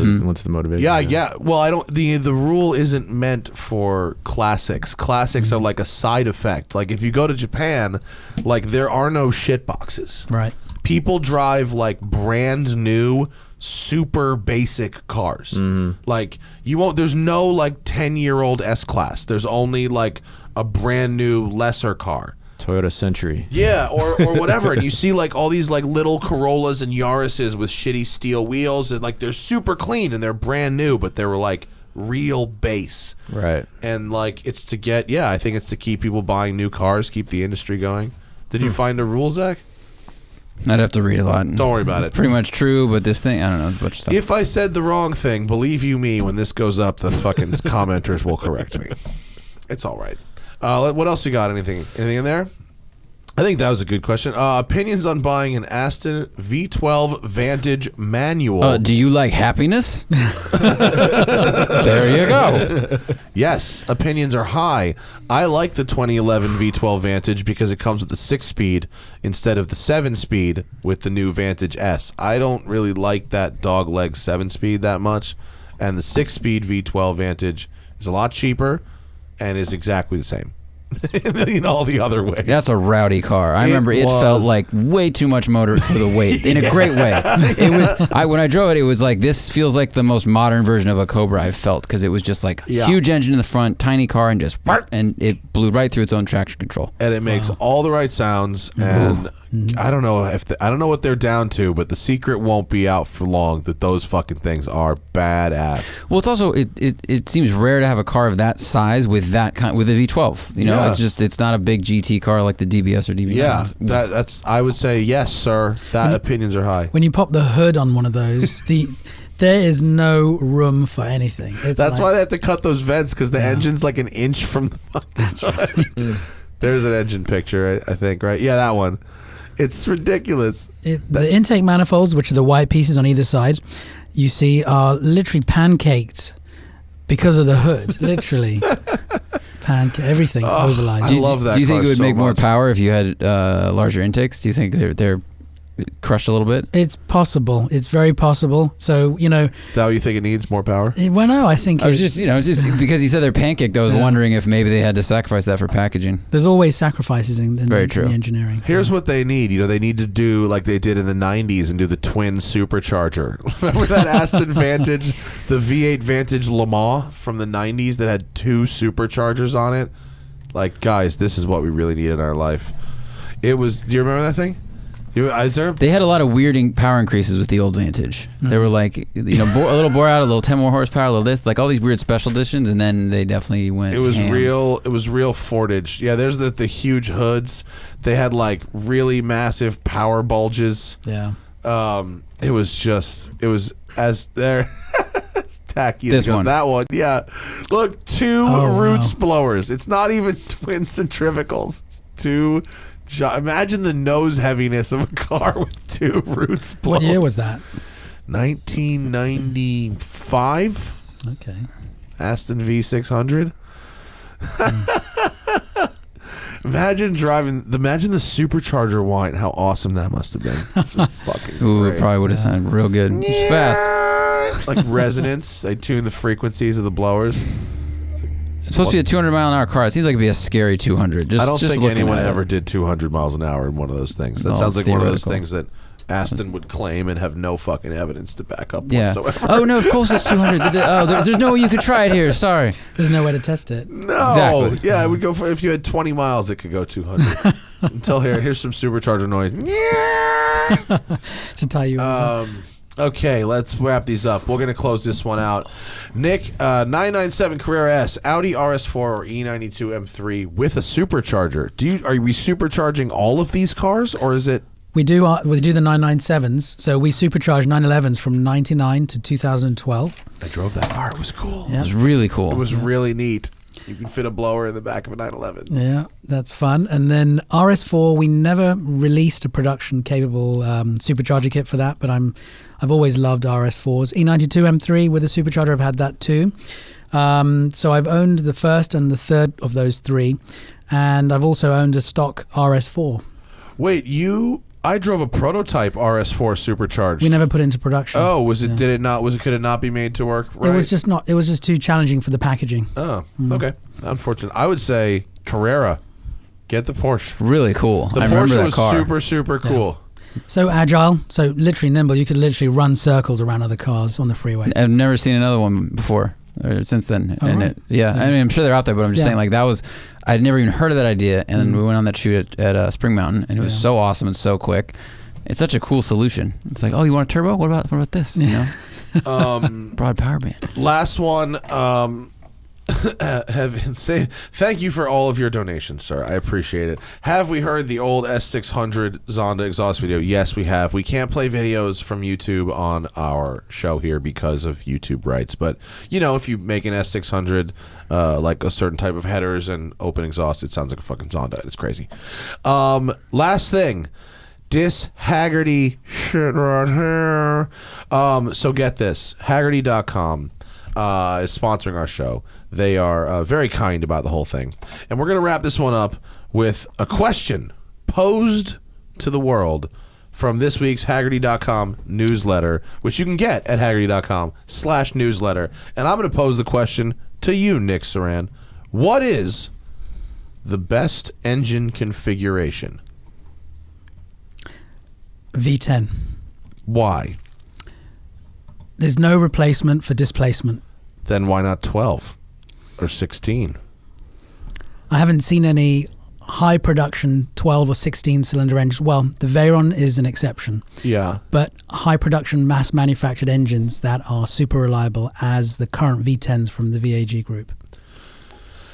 motivation? Yeah. Well, I don't. The rule isn't meant for classics. Classics are like a side effect. Like if you go to Japan, like there are no shit boxes. Right. People drive like brand new, super basic cars. Like you won't. There's no like 10-year-old S-Class. There's only like a brand new lesser car. Toyota Century. Yeah, or whatever. And you see like all these like little Corollas and Yaris's with shitty steel wheels, and like they're super clean and they're brand new, but they were like real base. Right. And like it's to get, I think it's to keep people buying new cars, keep the industry going. Did you find a rule, Zach? I'd have to read a lot. Don't worry about It's it. pretty much true, but this thing, I don't know, it's a bunch of stuff. If I said the wrong thing, believe you me, when this goes up, the fucking commenters will correct me. It's all right. What else you got? Anything in there? I think that was a good question. Opinions on buying an Aston V12 Vantage manual. Do you like happiness? There you go. Yes, opinions are high. I like the 2011 V12 Vantage because it comes with the 6-speed instead of the 7-speed with the new Vantage S. I don't really like that dogleg 7-speed that much, and the 6-speed V12 Vantage is a lot cheaper and is exactly the same in all the other ways. That's a rowdy car. I remember it felt like way too much motor for the weight in a great way. It was when I drove it, it was like, this feels like the most modern version of a Cobra I've felt, because it was just like huge engine in the front, tiny car, and just and it blew right through its own traction control. And it makes all the right sounds, and I don't know I don't know what they're down to, but the secret won't be out for long that those fucking things are badass. Well, it's also it seems rare to have a car of that size with that with a V12. You know, it's not a big GT car like the DBS or DB9. Yeah, that's I would say yes, sir. That opinions are high. When you pop the hood on one of those, there is no room for anything. That's why they have to cut those vents, because the engine's like an inch from the fucking right. There's an engine picture, I think, right? Yeah, that one. It's ridiculous. The intake manifolds, which are the white pieces on either side, you see are literally pancaked because of the hood. Literally. Everything's overlined. I love that. Do you think it would make more much. power if you had larger intakes? Do you think they're crushed a little bit? It's possible. It's very possible. So, Is that what you think it needs, more power? Well, no, I think I was just because you said they're pancaked, I was wondering if maybe they had to sacrifice that for packaging. There's always sacrifices in Very the true. engineering. Here's what they need. They need to do like they did in the 90s and do the twin supercharger. Remember that Aston Vantage, the V8 Vantage Le Mans from the 90s that had 2 superchargers on it? Like, guys, this is what we really need in our life. Do you remember that thing? They had a lot of weird power increases with the old Vantage. They were like, a little bore out, a little 10 more horsepower, a little this, like all these weird special editions, and then they definitely went. It was ham. real. It was real Fordage. Yeah, there's the huge hoods. They had like really massive power bulges. Yeah. It was as there. Tacky. This one. That one. Yeah. Look, 2 roots blowers. It's not even twin centrifugals. It's 2. Imagine the nose heaviness of a car with 2 roots blowers. What year was that? 1995. Okay. Aston V600. Imagine the supercharger whine. How awesome that must have been. So fucking Ooh, great. it probably would have sounded real good. It was fast. Like resonance. They tune the frequencies of the blowers. It's supposed to be a 200-mile-an-hour car. It seems like it'd be a scary 200. I don't think anyone ever ever did 200 miles an hour in one of those things. That No, sounds like one of those theoretical. things that Aston would claim and have no fucking evidence to back up Yeah. whatsoever. Oh, no, of course it's 200. There's no way you could try it here. Sorry. There's no way to test it. No. Exactly. Yeah, it would go for, if you had 20 miles, it could go 200. Until here's some supercharger noise. To tie you over. Okay, let's wrap these up. We're going to close this one out. Nick, 997 Carrera S, Audi RS4 or E92 M3 with a supercharger. Are we supercharging all of these cars, or is it? We do the 997s. So we supercharged 911s from 99 to 2012. I drove that car. It was cool. Yeah. It was really cool. It was really neat. You can fit a blower in the back of a 911. Yeah, that's fun. And then RS4, we never released a production capable supercharger kit for that, but I've always loved RS4s. E92 M3 with a supercharger, I've had that too. So I've owned the first and the third of those three, and I've also owned a stock RS4. Wait, I drove a prototype RS4 supercharged. We never put it into production. Oh, was it? Yeah. Did it not? Could it not be made to work? Right? It was just not. It was just too challenging for the packaging. Oh, okay. Unfortunate. I would say Carrera. Get the Porsche. Really cool. The I remember Porsche that was car. super cool. So agile, so literally nimble. You could literally run circles around other cars on the freeway. I've never seen another one before or since then. Oh, and right. I mean, I'm sure they're out there, but I'm just Yeah. saying, like, that was, I'd never even heard of that idea. And then we went on that shoot at Spring Mountain, and it was so awesome and so quick. It's such a cool solution. It's like, oh, you want a turbo? What about this? You know, broad power band. Last one. Thank you for all of your donations, sir. I appreciate it. Have we heard the old S600 Zonda exhaust video? Yes, we have. We can't play videos from YouTube on our show here because of YouTube rights. But, you know, if you make an S600, like a certain type of headers and open exhaust, it sounds like a fucking Zonda. It's crazy. Last thing. Dis Haggerty shit right here. So get this. Haggerty.com is sponsoring our show. They are very kind about the whole thing. And we're going to wrap this one up with a question posed to the world from this week's Haggerty.com newsletter, which you can get at Haggerty.com/newsletter. And I'm going to pose the question to you, Nik Saran. What is the best engine configuration? V10. Why? There's no replacement for displacement. Then why not 12 or 16? I haven't seen any high production 12 or 16 cylinder engines. Well, the Veyron is an exception. Yeah. But high production mass manufactured engines that are super reliable as the current V10s from the VAG group.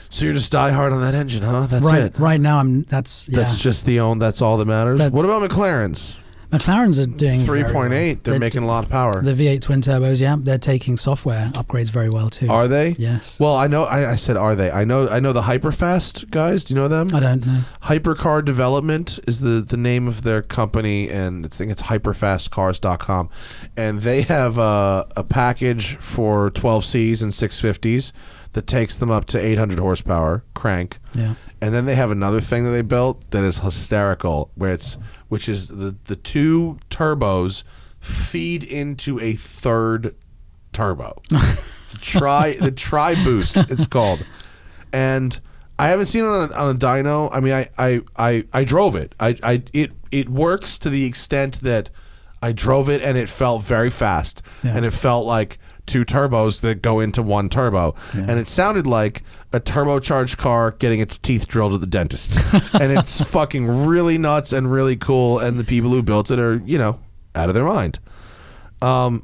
So you're just die hard on that engine, huh? That's it. Right now, that's just that's all that matters. What about McLaren's? McLaren's are doing 3.8. They're making a lot of power. The V8 twin turbos, yeah, they're taking software upgrades very well too. Are they? Yes. Well, I know. I said, are they? I know the Hyperfast guys. Do you know them? I don't know. Hypercar Development is the name of their company, and I think it's hyperfastcars.com. And they have a package for 12Cs and 650s that takes them up to 800 horsepower crank. Yeah. And then they have another thing that they built that is hysterical, which is the two turbos feed into a third turbo. the tri boost, it's called. And I haven't seen it on a dyno. I mean, I drove it. It works to the extent that I drove it and it felt very fast, and it felt like two turbos that go into one turbo, and it sounded like a turbocharged car getting its teeth drilled at the dentist. And it's fucking really nuts and really cool, and the people who built it are, you know, out of their mind. I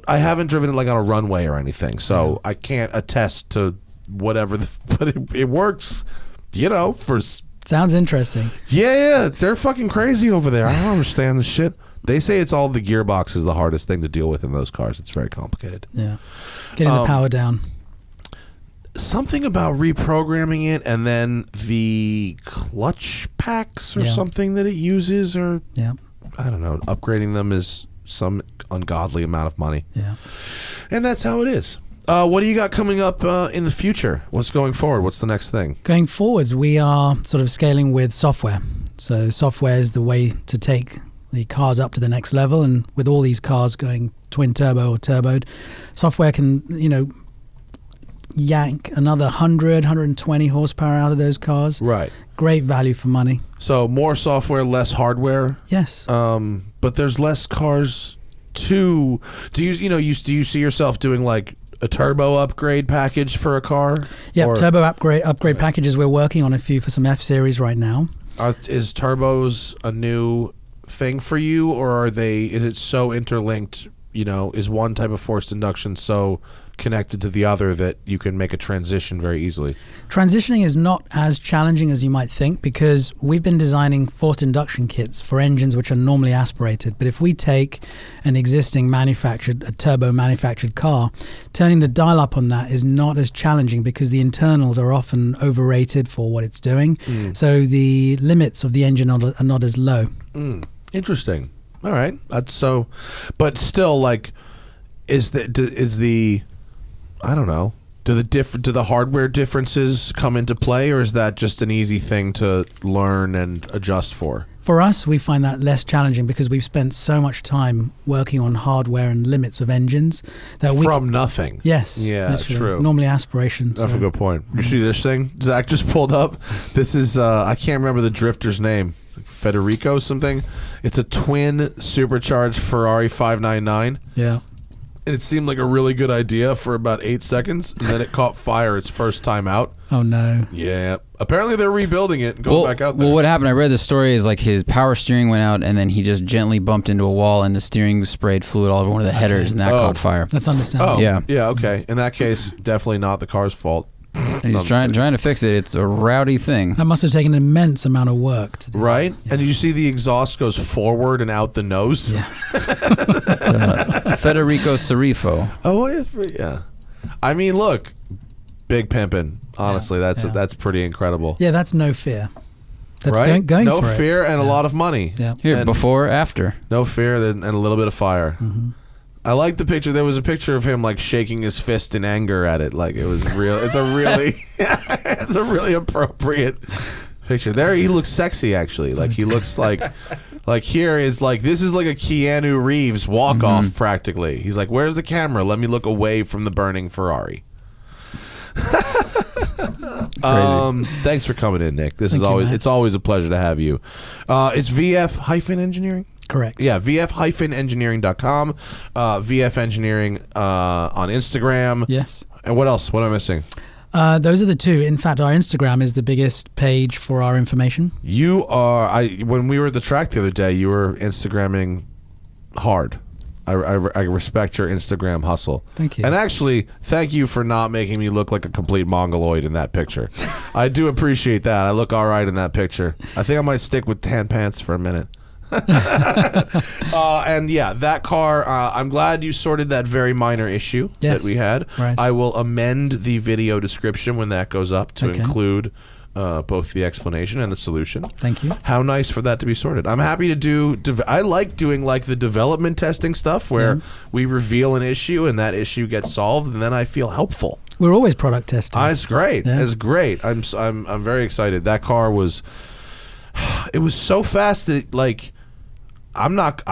haven't driven it like on a runway or anything, so I can't attest to whatever, but it works, you know, for... Sounds interesting. Yeah, they're fucking crazy over there. I don't understand this shit. They say it's all the gearbox is the hardest thing to deal with in those cars. It's very complicated. Yeah. Getting the power down. Something about reprogramming it and then the clutch packs or something that it uses, or I don't know, upgrading them is some ungodly amount of money. Yeah. And that's how it is. What do you got coming up in the future? What's going forward? What's the next thing? Going forwards, we are sort of scaling with software. So software is the way to take the cars up to the next level, and with all these cars going twin turbo or turboed, software can, you know, yank another 100, 120 horsepower out of those cars. Right. Great value for money. So more software, less hardware. Yes. But there's less cars too. Do you see yourself doing like a turbo upgrade package for a car? Yeah, turbo upgrade packages. We're working on a few for some F-Series right now. Is turbos a new thing for you, or is it so interlinked is one type of forced induction so connected to the other that you can make a transition very easily? Transitioning is not as challenging as you might think because we've been designing forced induction kits for engines which are normally aspirated. But if we take an existing a turbo manufactured car, turning the dial up on that is not as challenging because the internals are often overrated for what it's doing. So the limits of the engine are not as low. Interesting. All right. That's so, but still, like, is the I don't know. Do the hardware differences come into play, or is that just an easy thing to learn and adjust for? For us, we find that less challenging because we've spent so much time working on hardware and limits of engines that from nothing. Yes. Yeah, that's true. Normally aspiration. That's a good point. You see this thing Zach just pulled up? This is I can't remember the drifter's name. Federico something. It's a twin supercharged Ferrari 599. Yeah. And it seemed like a really good idea for about 8 seconds, and then it caught fire its first time out. Oh, no. Yeah. Apparently they're rebuilding it and going back out there. Well, what happened, I read the story, is like his power steering went out, and then he just gently bumped into a wall, and the steering sprayed fluid all over one of the headers, and that caught fire. That's understandable. Oh, yeah, okay. In that case, definitely not the car's fault. He's trying to fix it. It's a rowdy thing. That must have taken an immense amount of work to do. Right? Yeah. And did you see the exhaust goes forward and out the nose? Yeah. Federico Cerifo. Oh, yeah. I mean, look, big pimpin'. Honestly, that's pretty incredible. Yeah, that's no fear. That's right? going no for it. fear and a lot of money. Yeah. Here, And before, after. no fear and a little bit of fire. I like the picture. There was a picture of him like shaking his fist in anger at it. Like it was real. It's a really, it's a really appropriate picture. There, he looks sexy actually. Like he looks like here is like this is like a Keanu Reeves walk off practically. He's like, "Where's the camera? Let me look away from the burning Ferrari." Thanks for coming in, Nick. It's always a pleasure to have you. It's VF-engineering. Correct. Yeah, VF-engineering.com, VF Engineering on Instagram. Yes. And what else? What am I missing? Those are the two. In fact, our Instagram is the biggest page for our information. You are. When we were at the track the other day, you were Instagramming hard. I respect your Instagram hustle. Thank you. And actually, thank you for not making me look like a complete mongoloid in that picture. I do appreciate that. I look all right in that picture. I think I might stick with tan pants for a minute. And yeah, that car, I'm glad you sorted that very minor issue that we had. Right. I will amend the video description when that goes up to include both the explanation and the solution. Thank you. How nice for that to be sorted. I'm happy to do I like doing like the development testing stuff where we reveal an issue and that issue gets solved, and then I feel helpful. We're always product testing. It's great. Yeah. It's great. I'm very excited. That car was it was so fast that like I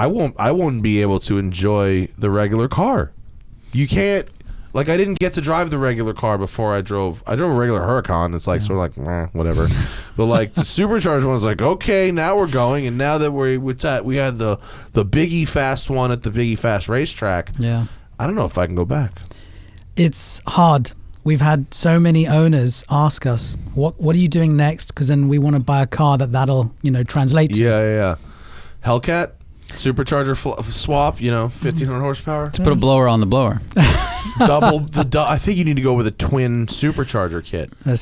won't be able to enjoy the regular car. You can't, like, I didn't get to drive the regular car before I drove a regular Huracan. It's like sort of like whatever. But like the supercharged one was like, okay, now we're going, and now that we had the Biggie Fast one at the Biggie Fast racetrack. Yeah. I don't know if I can go back. It's hard. We've had so many owners ask us, what are you doing next? Because then we want to buy a car that'll translate to. Yeah. Hellcat, supercharger swap, 1,500 horsepower. Just put a blower on the blower. I think you need to go with a twin supercharger kit. A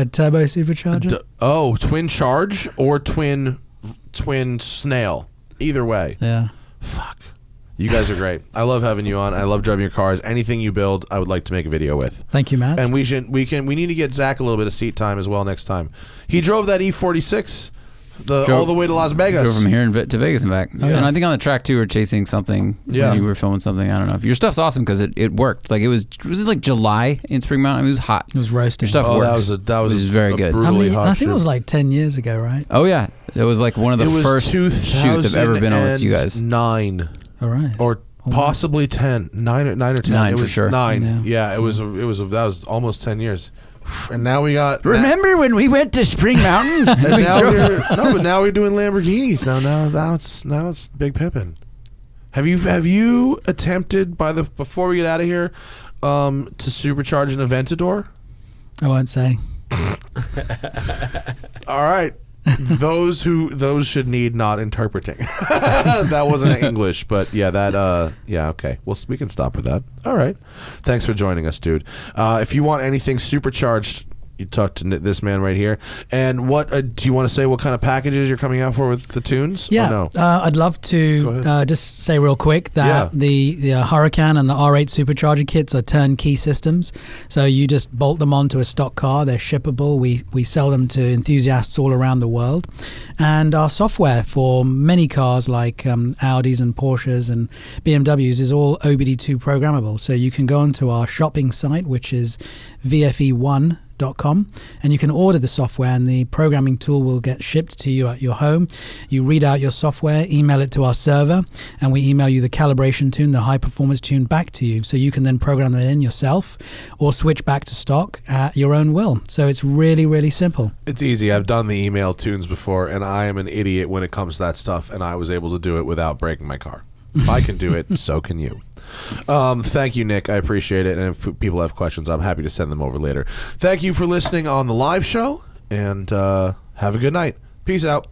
turbo supercharger? Twin charge or twin snail. Either way. Yeah. Fuck. You guys are great. I love having you on. I love driving your cars. Anything you build, I would like to make a video with. Thank you, Matt. And we need to get Zach a little bit of seat time as well next time. He drove that E46 all the way to Las Vegas. Drove from here to Vegas and back. Oh, yeah. And I think on the track too, we're chasing something. Yeah. When you were filming something. I don't know. Your stuff's awesome because it worked. Like was it like July in Spring Mountain? It was hot. It was roasting. Your stuff works. That was very good. Brutally hot I think shoot. it was like 10 years ago, right? Oh yeah, it was like one of the first shoots I've ever been on with you guys. 9 All right. or possibly 10. 9 or 10. 9 it for was sure. 9. Yeah, it was that was almost 10 years. And now we got. Remember when we went to Spring Mountain? And now we're doing Lamborghinis. Now it's Big Pippin. Have you attempted before we get out of here to supercharge an Aventador? I won't say. All right. those should need not interpreting. That wasn't English, but yeah, okay. Well, we can stop with that. All right. Thanks for joining us, dude. If you want anything supercharged, you talk to this man right here. And what do you want to say? What kind of packages you're coming out for with the tunes? Yeah, no? I'd love to just say real quick that the Huracan and the R8 supercharger kits are turnkey systems. So you just bolt them onto a stock car. They're shippable. We sell them to enthusiasts all around the world. And our software for many cars like Audis and Porsches and BMWs is all OBD2 programmable. So you can go onto our shopping site, which is VFE1.com, and you can order the software, and the programming tool will get shipped to you at your home. You read out your software, email it to our server, and we email you the calibration tune, the high performance tune, back to you, so you can then program it in yourself or switch back to stock at your own will. So it's really, really simple. It's easy. I've done the email tunes before, and I am an idiot when it comes to that stuff, and I was able to do it without breaking my car. If I can do it, so can you. Thank you, Nick. I appreciate it. And if people have questions, I'm happy to send them over later. Thank you for listening on the live show, and have a good night. Peace out.